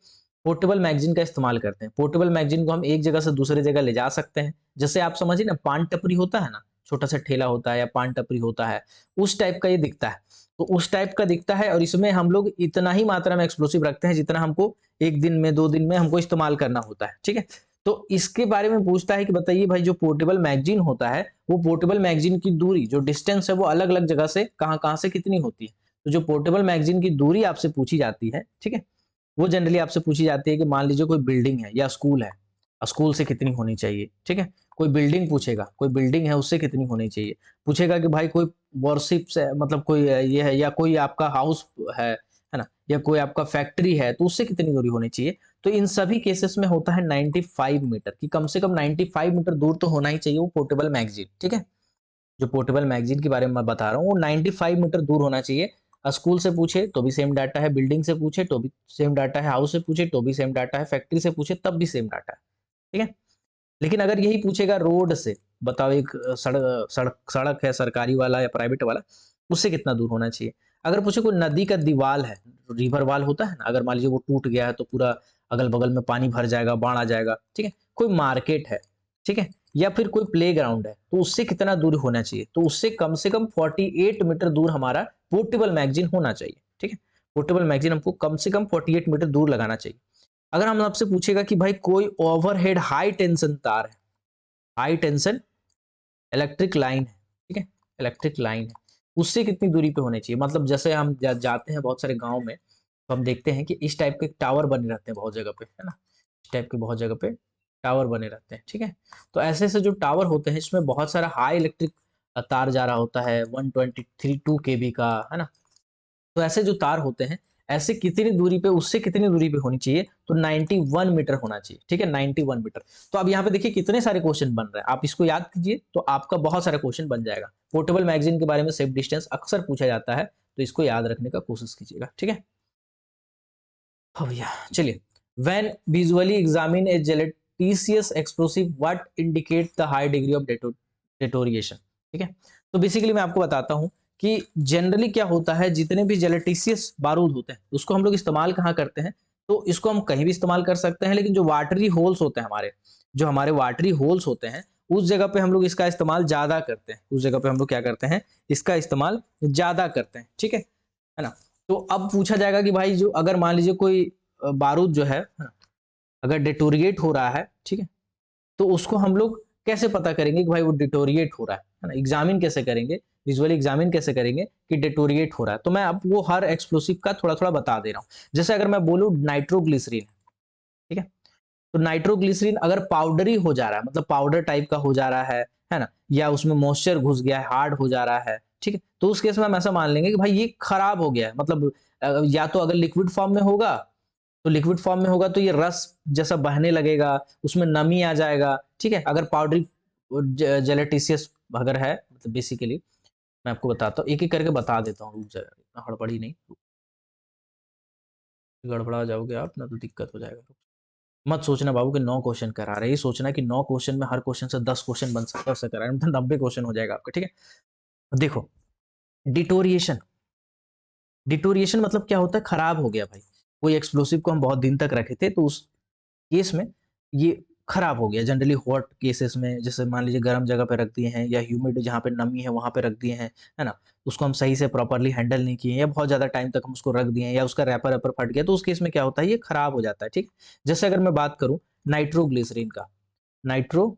पोर्टेबल मैगजीन का इस्तेमाल करते हैं। पोर्टेबल मैगजीन को हम एक जगह से दूसरी जगह ले जा सकते हैं। जैसे आप समझिए ना, पान टपरी होता है ना, छोटा सा ठेला होता है या पान टपरी होता है, उस टाइप का ये दिखता है। तो उस टाइप का दिखता है और इसमें हम लोग इतना ही मात्रा में एक्सप्लोसिव रखते हैं जितना हमको 1 दिन में 2 दिन में हमको इस्तेमाल करना होता है, ठीक है? तो इसके बारे में पूछता है कि बताइए भाई, जो पोर्टेबल मैगजीन होता है, वो पोर्टेबल मैगजीन की दूरी, जो डिस्टेंस है, वो अलग-अलग जगह से कहाँ-कहाँ से कितनी होती है? तो जो पोर्टेबल मैगजीन की दूरी आपसे पूछी जाती है, ठीक है? वो जनरली आपसे पूछी जाती है कि मान लीजिए कोई बिल्डिंग है या स्कूल है, स्कूल से कितनी होनी चाहिए, ठीक है? कोई बिल्डिंग पूछेगा, कोई बिल्डिंग है उससे कितनी होनी चाहिए? पूछेगा कि भाई कोई वॉरशिप से मतलब कोई ये है या कोई आपका हाउस है ना? या कोई आपका फैक्ट्री है, तो उससे कितनी दूरी होनी चाहिए? तो इन सभी केसेस में होता है 95 मीटर, कि कम से कम 95 मीटर दूर तो होना ही चाहिए वो पोर्टेबल मैगज़ीन, ठीक है? जो पोर्टेबल मैगज़ीन के बारे में मैं बता रहा हूँ, वो 95 मीटर दूर होना चाहिए। स्कूल से पूछे तो भी सेम डाटा है, बिल्डिंग से पूछे तो भी सेम डाटा है, हाउस से पूछे तो भी सेम डाटा है, फैक्ट्री से पूछे तब भी सेम डाटा है, ठीक है? लेकिन अगर यही पूछेगा रोड से, बताओ एक सड़क है सरकारी वाला या प्राइवेट वाला, उससे कितना दूर होना चाहिए? अगर पूछे कोई नदी का दीवाल है, रिवर वॉल होता है ना, अगर मान लीजिए वो टूट गया है तो पूरा अगल-बगल में पानी भर जाएगा, बाढ़ आ जाएगा, ठीक है? कोई मार्केट है, ठीक है? या फिर कोई प्लेग्राउंड है, तो उससे कितना दूर होना चाहिए? तो उससे कम से कम 48 मीटर दूर हमारा पोर्टेबल मैगज़ीन होना चाहिए, ठीक है? पोर्टेबल मैगज़ीन हमको कम से कम 48 मीटर दूर लगाना चाहिए। अगर हम आपसे पूछेगा कि भाई कोई ओवरहेड हाई टेंशन तार है, हाई टेंशन इलेक्ट्रिक लाइन है, ठीक है? इलेक्ट्रिक लाइन है, उससे कितनी दूरी पे होनी चाहिए? मतलब जैसे हम जाते हैं बहुत सारे गाँव में, तो हम देखते हैं कि इस टाइप के टावर बने रहते हैं बहुत जगह पे, है ना? इस टाइप के बहुत जगह पे टावर बने रहते हैं, ठीक है? तो ऐसे-ऐसे जो टावर होते हैं, इसमें बहुत सारा हाई इलेक्ट्रिक तार जा रहा होता है, 123 2 केवी का, है ना? तो ऐसे जो तार होते हैं, ऐसे कितनी दूरी पे, उससे कितनी दूरी पे होनी चाहिए? तो 91 मीटर होना चाहिए, ठीक है? 91 मीटर। तो अब यहाँ पे देखिए कितने सारे क्वेश्चन बन रहे हैं। आप इसको याद कीजिए, तो आपका बहुत सारा क्वेश्चन बन जाएगा। पोर्टेबल मैगज़ीन के बारे में सेफ डिस्टेंस अक्सर पूछा जाता है, तो इसको याद रखने का कोशिश कीजिएगा, ठीक है? हाँ भैया, चलिए। When visually examine a gelatinous explosive what indicate the high degree of deterioration, ठीक है? तो बेसिकली मैं आपको बताता हूँ कि जनरली क्या होता है, जितने भी जेलेटिशियस बारूद होते हैं, उसको हम लोग इस्तेमाल कहाँ करते हैं? तो इसको हम कहीं भी इस्तेमाल कर सकते हैं, लेकिन जो वाटरी होल्स होते हैं हमारे, जो हमारे वाटरी होल्स होते हैं, उस जगह पे हम लोग इसका इस्तेमाल ज़्यादा करते हैं। उस जगह पे हम लोग क्या करते हैं? इसका इस्तेमाल ज़्यादा करते हैं, ठीक है ना? तो अब पूछा जाएगा कि भाई जो अगर मान लीजिए कोई बारूद जो है ना, अगर डिटोरिएट हो रहा है, ठीक है? तो उसको हम लोग कैसे पता करेंगे कि भाई वो डिटोरिएट हो रहा है ना? एग्ज़ामिन कैसे करेंगे? विज़ुअली एग्ज़ामिन कैसे करेंगे कि डिटोरिएट हो रहा है? तो मैं आपको हर एक्सप्लोसिव का थोड़ा-थोड़ा बता दे रहा हूँ। जैसे अगर मैं बोलूँ नाइट्रोग्लिसरीन, ठीक है? तो नाइट्रोग्लिसरीन अगर पाउडरी हो जा रहा है, मतलब पाउडर टाइप का हो जा रहा है ना? या उसमें मॉइस्चर घुस गया है, हार्ड हो जा रहा है, ठीक है? तो उस केस में हम ऐसा मान लेंगे कि भाई ये खराब हो गया है, मतलब या तो अगर लिक्विड फॉर्म में होगा, तो लिक्विड फॉर्म में होगा तो ये रस जैसा बहने लगेगा, उसमें नमी आ जाएगा, ठीक है? अगर पाउडरी जेलेटिशियस अगर है, मतलब बेसिकली मैं आपको बताता हूँ, एक-एक करके बता देता हूँ, रुक जाइए, इतना हड़बड़ी नहीं, गड़बड़ा जाओगे आप ना तो दिक्कत हो जाएगा। मत सोचना बाबू कि 9 क्वेश्चन करा रहे हैं, ये सोचना कि 9 क्वेश्चन में हर क्वेश्चन से 10 क्वेश्चन बन सकता है, उससे करा रहे हैं, मतलब 90 क्वेश्चन हो जाएगा आपका, ठीक है? देखो, डिटोरिएशन, डिटोरिएशन मतलब क्या होता है? खराब हो गया भाई। कोई एक्सप्लोसिव को हम बहुत दिन तक रखे थे, तो उस केस में ये खराब हो गया। जनरली हॉट केसेस में, जैसे मान लीजिए गर्म जगह पे रख दिए हैं या ह्यूमिड जहाँ पे नमी है वहाँ पे रख दिए हैं, है ना? उसको हम सही से प्रॉपर्ली हैंडल नहीं किए हैं या बहुत ज़्यादा टाइम तक हम उसको रख दिए हैं या उसका रैपर-वैपर फट गया, तो उस केस में क्या होता है? ये खराब हो जाता है, ठीक? जैसे अगर मैं बात करूँ नाइट्रोग्लिसरीन का, नाइट्रोग्लिसरीन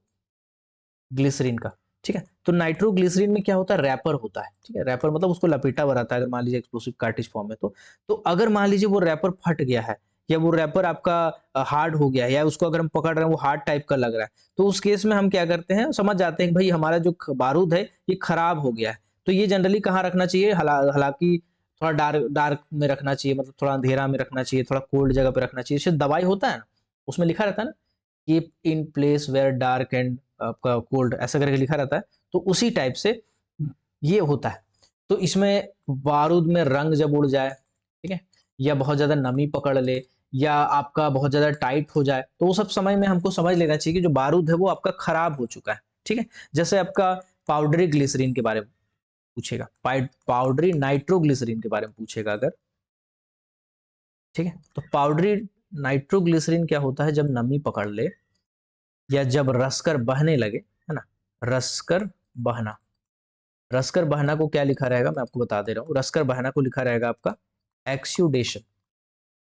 का, ठीक है? तो नाइट्रोग्लिसरीन में क्या होता है? रैपर होता है, ठीक है? रैपर मतलब उसको लपेटा हुआ रहता है, अगर मान लीजिए एक्सप्लोसिव कार्ट्रिज फॉर्म में तो। तो अगर मान लीजिए वो रैपर फट गया है या वो रैपर आपका हार्ड हो गया है या उसको अगर हम पकड़ रहे हैं वो हार्ड टाइप का लग रहा है, तो उस केस में हम क्या करते हैं? समझ जाते हैं कि भाई हमारा जो बारूद है ये खराब हो गया है। तो ये जनरली कहाँ रखना चाहिए? हालांकि थोड़ा डार्क डार्क में रखना चाहिए, मतलब थोड़ा अंधेरा में रखना चाहिए, थोड़ा कोल्ड जगह पे रखना चाहिए। जैसे दवाई होता है ना, उसमें लिखा रहता है ना, keep in place where dark and आपका कोल्ड, ऐसा करके लिखा रहता है। तो उसी टाइप से ये होता है। तो इसमें बारूद में रंग जब उड़ जाए, ठीक है? या बहुत ज़्यादा नमी पकड़ ले या आपका बहुत ज़्यादा टाइट हो जाए, तो वो सब समय में हमको समझ लेना चाहिए कि जो बारूद है वो आपका खराब हो चुका है, ठीक है? जैसे आपका पाउडरी ग्लिसरीन के बारे में पूछेगा, पाउडरी नाइट्रोग्लिसरीन के बारे में पूछेगा अगर, ठीक है? तो पाउडरी नाइट्रोग्लिसरीन क्या होता है, जब नमी पकड़ ले या जब रसकर बहने लगे, है ना, रसकर बहना, रसकर बहना को क्या लिखा रहेगा, मैं आपको बता दे रहा हूँ, रसकर बहना को लिखा रहेगा आपका एक्सुडेशन,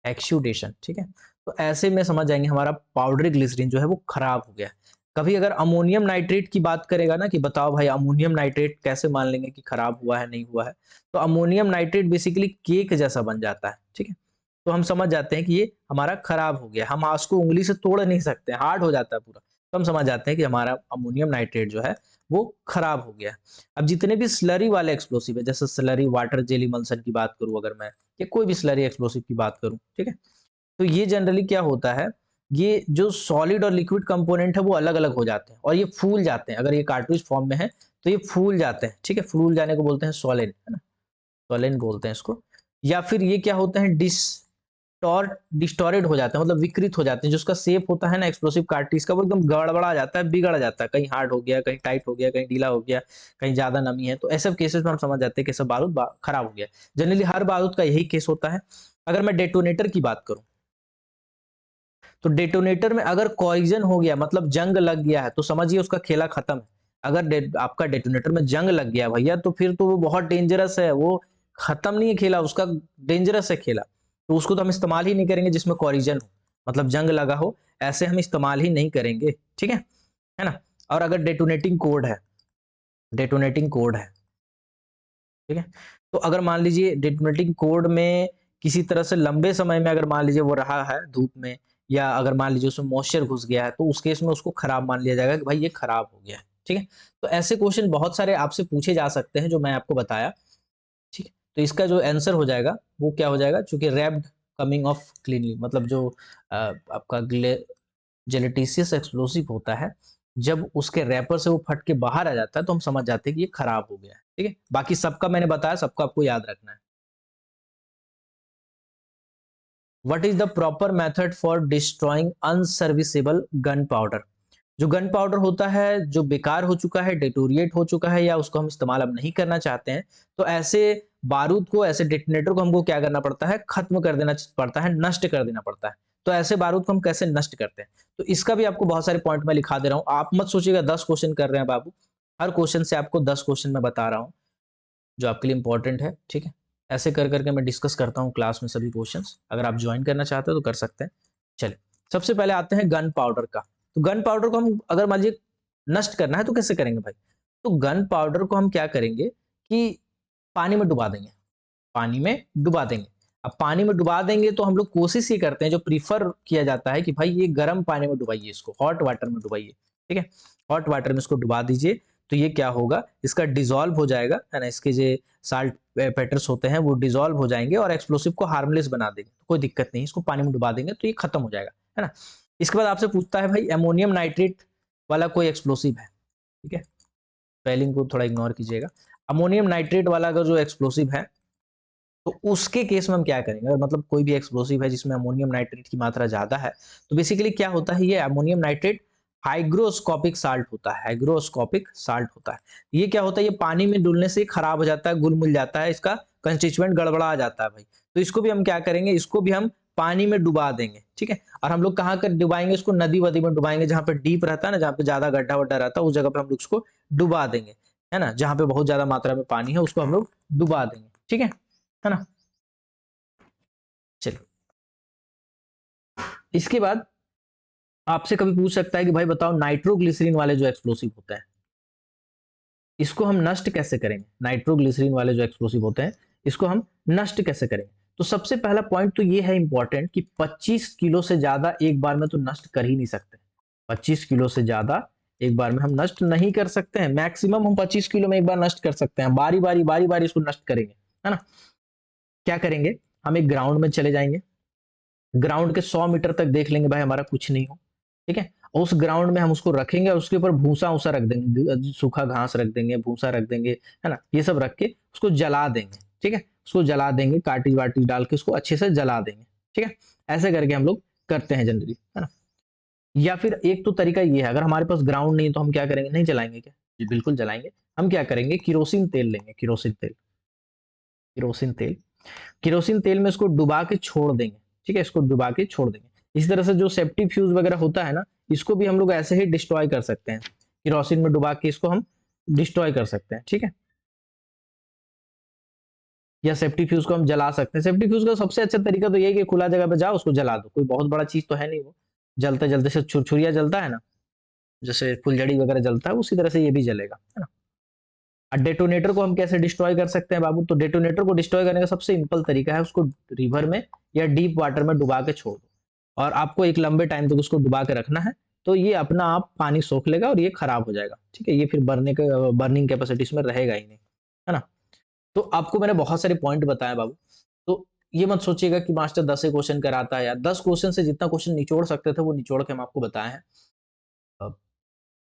एक्सुडेशन, ठीक है। तो ऐसे में समझ जाएंगे हमारा पाउडरी ग्लिसरीन जो है वो खराब हो गया है। कभी अगर अमोनियम नाइट्रेट की बात करेगा ना कि बताओ भाई अमोनियम नाइट्रेट कैसे मान लेंगे कि खराब हुआ है नहीं हुआ है, तो अमोनियम नाइट्रेट बेसिकली केक जैसा बन जाता है, ठीक है। तो हम समझ जाते हैं कि ये हमारा खराब हो गया, हम उसको उंगली से तोड़ नहीं सकते, हार्ड हो जाता है पूरा, तो हम समझ जाते हैं कि हमारा अमोनियम नाइट्रेट जो है वो खराब हो गया। अब जितने भी स्लरी वाले एक्सप्लोसिव है, जैसे स्लरी वाटर जेली मल्सन की बात करूं अगर मैं, या कोई भी स्लरी एक्सप्लोसिव की बात करूं, ठीक है, तो ये जनरली क्या होता है, ये जो सॉलिड और लिक्विड कंपोनेंट है वो अलग अलग हो जाते हैं और ये फूल जाते हैं। अगर ये कार्ट्रिज फॉर्म में है तो ये फूल जाते हैं, ठीक है, फूल जाने को बोलते हैं सॉलिड, है ना, सॉलिड बोलते हैं इसको। या फिर ये क्या होते हैं, डिस्टोरेड हो जाते हैं, मतलब विकृत हो जाते हैं, जिसका शेप होता है ना एक्सप्लोसिव कार्ट्रिज का, वो एकदम गड़बड़ा जाता है, बिगड़ जाता है, कहीं हार्ड हो गया, कहीं टाइट हो गया, कहीं ढीला हो गया, कहीं ज्यादा नमी है, तो ऐसे केसेस में हम समझ जाते हैं कि सब बारूद खराब हो गया। जनरली हर बारूद का यही केस होता है। अगर मैं डेटोनेटर की बात करूं, तो डेटोनेटर में अगर कॉरिजन हो गया, मतलब जंग लग गया है, तो समझिए उसका खेला खत्म है। अगर आपका डेटोनेटर में जंग लग गया भैया, तो फिर तो वो बहुत डेंजरस है, वो खत्म नहीं है खेला उसका, डेंजरस है खेला, तो उसको तो हम इस्तेमाल ही नहीं करेंगे जिसमें कॉरिजन हो, मतलब जंग लगा हो, ऐसे हम इस्तेमाल ही नहीं करेंगे, ठीक है ना। और अगर डेटोनेटिंग कोड है, डेटोनेटिंग कोड है, ठीक है, तो अगर मान लीजिए डेटोनेटिंग कोड में किसी तरह से लंबे समय में अगर मान लीजिए वो रहा है धूप में, या अगर मान लीजिए उसमें मॉइस्चर घुस गया है, तो उस केस में उसको खराब मान लिया जाएगा कि भाई ये खराब हो गया है, ठीक है। तो ऐसे क्वेश्चन बहुत सारे आपसे पूछे जा सकते हैं जो मैं आपको बताया, ठीक है। तो इसका जो आंसर हो जाएगा वो क्या हो जाएगा, चूंकि रैप्ड कमिंग ऑफ क्लीनली, मतलब जो आपका जेलेटिशियस एक्सप्लोसिव होता है, जब उसके रैपर से वो फट के बाहर आ जाता है तो हम समझ जाते हैं कि ये खराब हो गया है, ठीक है। बाकी सबका मैंने बताया, सबको आपको याद रखना है। What is the proper method for destroying unserviceable gun powder. जो गन पाउडर होता है जो बेकार हो चुका है, डेटोरिएट हो चुका है, या उसको हम इस्तेमाल अब नहीं करना चाहते हैं, तो ऐसे बारूद को, ऐसे डेटोनेटर को हमको क्या करना पड़ता है, खत्म कर देना पड़ता है, नष्ट कर देना पड़ता है। तो ऐसे बारूद को हम कैसे नष्ट करते हैं, तो इसका भी आपको बहुत सारे पॉइंट में लिखा दे रहा हूं। आप मत सोचिएगा 10 क्वेश्चन कर रहे हैं बाबू, हर क्वेश्चन से आपको 10 क्वेश्चन मैं बता रहा हूँ जो आपके लिए इंपॉर्टेंट है, ठीक है। ऐसे कर करके मैं डिस्कस करता हूँ क्लास में सभी क्वेश्चंस, अगर आप ज्वाइन करना चाहते हो तो कर सकते हैं। चलिए, सबसे पहले आते हैं गन पाउडर का। तो गन पाउडर को हम अगर मान लीजिए नष्ट करना है तो कैसे करेंगे भाई, तो गन पाउडर को हम क्या करेंगे कि पानी में डुबा देंगे, पानी में डुबा देंगे। अब पानी में डुबा देंगे तो हम लोग कोशिश ये करते हैं, जो प्रीफर किया जाता है कि भाई ये गर्म पानी में डुबाइए, इसको हॉट वाटर में डुबाइए, ठीक है, हॉट वाटर में इसको डुबा दीजिए। तो ये क्या होगा, इसका डिजोल्व हो जाएगा, है ना, इसके जो साल्ट पेटर्स होते हैं वो डिजोल्व हो जाएंगे और एक्सप्लोसिव को हार्मलेस बना देंगे, तो कोई दिक्कत नहीं, इसको पानी में डुबा देंगे तो ये खत्म हो जाएगा, है ना। इसके बाद आपसे पूछता है भाई अमोनियम नाइट्रेट वाला कोई एक्सप्लोसिव है, ठीक है, स्पेलिंग को थोड़ा इग्नोर कीजिएगा। अमोनियम नाइट्रेट वाला अगर जो एक्सप्लोसिव है, तो उसके केस में हम क्या करेंगे, अगर मतलब कोई भी एक्सप्लोसिव है जिसमें अमोनियम नाइट्रेट की मात्रा ज्यादा है, तो बेसिकली क्या होता है, ये अमोनियम नाइट्रेट हाइग्रोस्कोपिक साल्ट होता है, हाइग्रोस्कोपिक साल्ट होता है। ये क्या होता है, ये पानी में डुलने से खराब हो जाता है, घुल मिल जाता है, इसका कंस्टिट्यूएंट गड़बड़ा जाता है भाई। तो इसको भी हम क्या करेंगे, इसको भी हम पानी में डुबा देंगे, ठीक है। और हम लोग कहाँ कर डुबाएंगे इसको, नदी वदी में डुबाएंगे, जहाँ पे डीप रहता है ना, जहाँ पे ज्यादा गड्ढा वड्ढा रहता है, उस जगह पे हम लोग इसको डुबा देंगे, है ना, जहाँ पे बहुत ज्यादा मात्रा में पानी है उसको हम लोग डुबा देंगे, ठीक है ना। चलिए, इसके बाद आपसे कभी पूछ सकता है कि भाई बताओ नाइट्रोग्लिसरीन वाले जो एक्सप्लोसिव होते हैं इसको हम नष्ट कैसे करेंगे, नाइट्रोग्लिसरीन वाले जो एक्सप्लोसिव होते हैं इसको हम नष्ट कैसे करेंगे। तो सबसे पहला पॉइंट तो ये है इंपॉर्टेंट कि 25 किलो से ज्यादा एक बार में तो नष्ट कर ही नहीं सकते, 25 किलो से ज्यादा एक बार में हम नष्ट नहीं कर सकते हैं। मैक्सिमम हम 25 किलो में एक बार नष्ट कर सकते हैं, बारी बारी इसको नष्ट करेंगे, है ना। क्या करेंगे, हम एक ग्राउंड में चले जाएंगे, ग्राउंड के 100 मीटर तक देख लेंगे भाई हमारा कुछ नहीं हो, ठीक है, और उस ग्राउंड में हम उसको रखेंगे और उसके ऊपर भूसा उसा रख देंगे, सूखा घास रख देंगे, भूसा रख देंगे, है ना, ये सब रख के उसको जला देंगे, ठीक है, उसको जला देंगे, काटी वाटी डाल के उसको अच्छे से जला देंगे, ठीक है। ऐसे करके हम लोग करते हैं जनरली, है ना। या फिर एक तो तरीका ये है, अगर हमारे पास ग्राउंड नहीं है तो हम क्या करेंगे, नहीं जलाएंगे क्या, जी बिल्कुल जलाएंगे। हम क्या करेंगे, किरोसिन तेल लेंगे, किरोसिन तेल, किरोसिन तेल, किरोसिन तेल में इसको डुबा के छोड़ देंगे, ठीक है, इसको डुबा के छोड़ देंगे। इसी तरह से जो सेफ्टी फ्यूज वगैरह होता है ना, इसको भी हम लोग ऐसे ही डिस्ट्रॉय कर सकते हैं, केरोसिन में डुबा के इसको हम डिस्ट्रॉय कर सकते हैं, ठीक है। या सेफ्टी फ्यूज को हम जला सकते हैं। सेफ्टी फ्यूज का सबसे अच्छा तरीका तो यही कि खुला जगह पे जाओ, उसको जला दो, कोई बहुत बड़ा चीज तो है नहीं वो, जलते जलते से छुरछुरिया जलता है ना, जैसे फुलझड़ी वगैरह जलता है उसी तरह से ये भी जलेगा, है ना। और डेटोनेटर को हम कैसे डिस्ट्रॉय कर सकते हैं बाबू, तो डेटोनेटर को डिस्ट्रॉय करने का सबसे सिंपल तरीका है, उसको रिवर में या डीप वाटर में डुबा के छोड़ दो, और आपको एक लंबे टाइम तक उसको डुबा के रखना है, तो ये अपना आप पानी सोख लेगा और ये खराब हो जाएगा, ठीक है। ये फिर बर्निंग कैपेसिटी इसमें रहेगा ही नहीं, है ना। तो आपको मैंने बहुत सारे पॉइंट बताए बाबू, तो ये मत सोचिएगा कि मास्टर 10 ही क्वेश्चन कराता है यार, 10 क्वेश्चन से जितना क्वेश्चन निचोड़ सकते थे वो निचोड़ के हम आपको बताए हैं। अब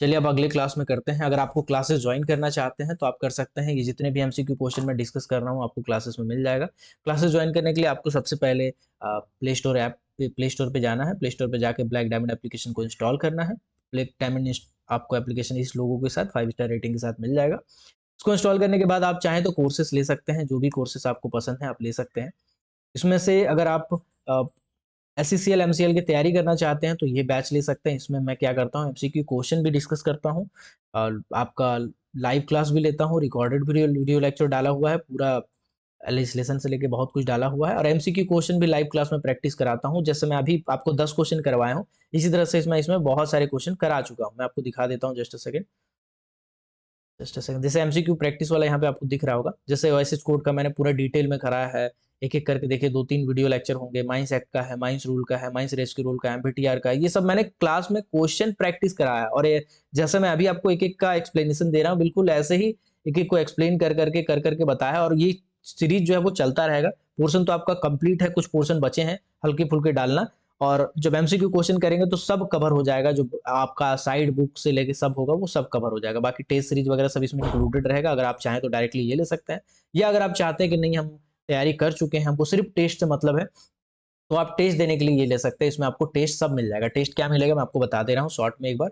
चलिए अब अगले क्लास में करते हैं। अगर आपको क्लासेस ज्वाइन करना चाहते हैं तो आप कर सकते हैं, ये जितने भी एमसीक्यू क्वेश्चन मैं डिस्कस कर रहा हूँ आपको क्लासेस में मिल जाएगा। क्लासेस ज्वाइन करने के लिए आपको सबसे पहले प्ले स्टोर पे जाना है, प्ले स्टोर पे जाके ब्लैक डायमंड एप्लीकेशन को इंस्टॉल करना है। ब्लैक डायमंड आपको एप्लीकेशन इस लोगों के साथ 5 स्टार रेटिंग के साथ मिल जाएगा। इसको इंस्टॉल करने के बाद आप चाहें तो कोर्सेस ले सकते हैं, जो भी कोर्सेस आपको पसंद है आप ले सकते हैं। इसमें से अगर आप एससीसीएल एमसीएल की तैयारी करना चाहते हैं तो ये बैच ले सकते हैं। इसमें मैं क्या करता हूँ, एमसीक्यू क्वेश्चन भी डिस्कस करता हूँ और आपका लाइव क्लास भी लेता हूँ, रिकॉर्डेड वीडियो लेक्चर डाला हुआ है, पूरा लेसन से लेके बहुत कुछ डाला हुआ है, और एमसीक्यू क्वेश्चन भी लाइव क्लास में प्रैक्टिस कराता हूँ। जैसे मैं अभी आपको 10 क्वेश्चन करवाया हूँ, इसी तरह से इसमें बहुत सारे क्वेश्चन करा चुका हूँ। मैं आपको दिखा देता हूँ, जस्ट अ सेकंड। जैसे एमसीक्यू प्रैक्टिस वाला यहाँ पे आपको दिख रहा होगा, जैसे ओएसएच कोड का मैंने पूरा डिटेल में कराया है, एक एक करके देखिए 2-3 वीडियो लेक्चर होंगे, माइंस एक्ट का है, माइंस रूल का है, माइंस रेस्क्यू रूल का है, एमबीटीआर का है, ये सब मैंने क्लास में क्वेश्चन प्रैक्टिस कराया है। और ये जैसे मैं अभी आपको एक एक का एक्सप्लेनेशन दे रहा हूँ, बिल्कुल ऐसे ही एक एक को एक्सप्लेन कर करके बताया है, और ये सीरीज जो है वो चलता रहेगा। पोर्शन तो आपका कंप्लीट है, कुछ पोर्शन बचे हैं हल्के फुल्के डालना, और जब एमसीक्यू क्वेश्चन करेंगे तो सब कवर हो जाएगा, जो आपका साइड बुक से लेके सब होगा वो सब कवर हो जाएगा। बाकी टेस्ट सीरीज वगैरह सब इसमें इंक्लूडेड रहेगा। अगर आप चाहें तो डायरेक्टली ये ले सकते हैं, या अगर आप चाहते हैं कि नहीं हम तैयारी कर चुके हैं, हमको सिर्फ टेस्ट से मतलब है, तो आप टेस्ट देने के लिए ये ले सकते हैं। इसमें आपको टेस्ट सब मिल जाएगा। टेस्ट क्या मिलेगा मैं आपको बता दे रहा हूँ शॉर्ट में एक बार।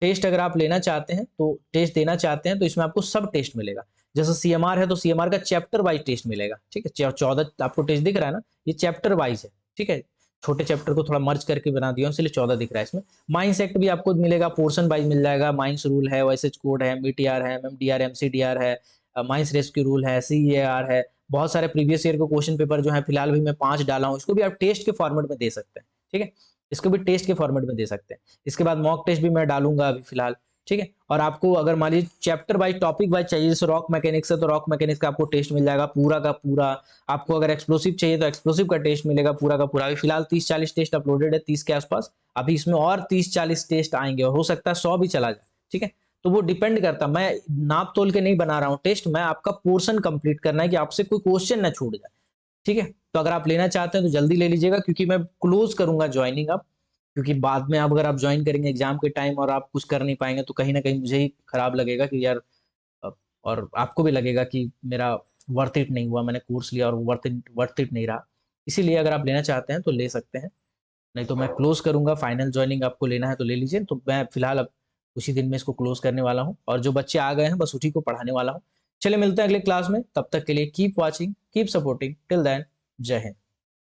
टेस्ट अगर आप लेना चाहते हैं, तो टेस्ट देना चाहते हैं, तो इसमें आपको सब टेस्ट मिलेगा। जैसे सीएमआर है तो सीएमआर का चैप्टर वाइज टेस्ट मिलेगा, ठीक है। 14 आपको टेस्ट दिख रहा है ना, ये चैप्टर वाइज है, ठीक है। छोटे चैप्टर को थोड़ा मर्ज करके बना दिया हूं, इसलिए 14 दिख रहा है इसमें। माइंस एक्ट भी आपको मिलेगा, पोर्शन वाइज मिल जाएगा। माइंस रूल है, ओएसएच कोड है, एमबीटीआर है, एमएमडीआर, एमसीडीआर है, माइंस रेस्क्यू रूल है, सीएआर है। बहुत सारे प्रीवियस ईयर के क्वेश्चन पेपर जो है, फिलहाल भी मैं 5 डाला हूँ, इसको भी आप टेस्ट के फॉर्मेट में दे सकते हैं, ठीक है। इसको भी टेस्ट के फॉर्मेट में दे सकते हैं। इसके बाद मॉक टेस्ट भी मैं डालूंगा अभी फिलहाल, ठीक है। और आपको अगर मान लीजिए चैप्टर वाइज टॉपिक वाइज चाहिए, जैसे रॉक मैकेनिक्स है तो रॉक मैकेनिक्स का आपको टेस्ट मिल जाएगा पूरा का पूरा। आपको अगर एक्सप्लोसिव चाहिए तो एक्सप्लोसिव का टेस्ट मिलेगा पूरा का पूरा। अभी फिलहाल 30-40 टेस्ट अपलोडेड है, 30 के आसपास। अभी इसमें और 30-40 टेस्ट आएंगे और हो सकता है 100 भी चला जाए, ठीक है। तो वो डिपेंड करता, मैं नाप तोल के नहीं बना रहा हूँ टेस्ट, मैं आपका पोर्शन कंप्लीट करना है कि आपसे कोई क्वेश्चन ना छूट जाए, ठीक है। तो अगर आप लेना चाहते हैं तो जल्दी ले लीजिएगा, क्योंकि मैं क्लोज करूंगा ज्वाइनिंग अब। क्योंकि बाद में आप अगर आप ज्वाइन करेंगे एग्जाम के टाइम और आप कुछ कर नहीं पाएंगे, तो कहीं ना कहीं मुझे ही खराब लगेगा कि यार, और आपको भी लगेगा कि मेरा वर्थ इट नहीं हुआ, मैंने कोर्स लिया और वर्थ इट नहीं रहा। इसीलिए अगर आप लेना चाहते हैं तो ले सकते हैं, नहीं तो मैं क्लोज करूंगा। फाइनल ज्वाइनिंग आपको लेना है तो ले लीजिए। तो मैं फिलहाल अब उसी दिन में इसको क्लोज करने वाला हूँ, और जो बच्चे आ गए हैं बस उसी को पढ़ाने वाला हूँ। चलिए मिलते हैं अगले क्लास में, तब तक के लिए keep watching, keep supporting, till then Jai Hind.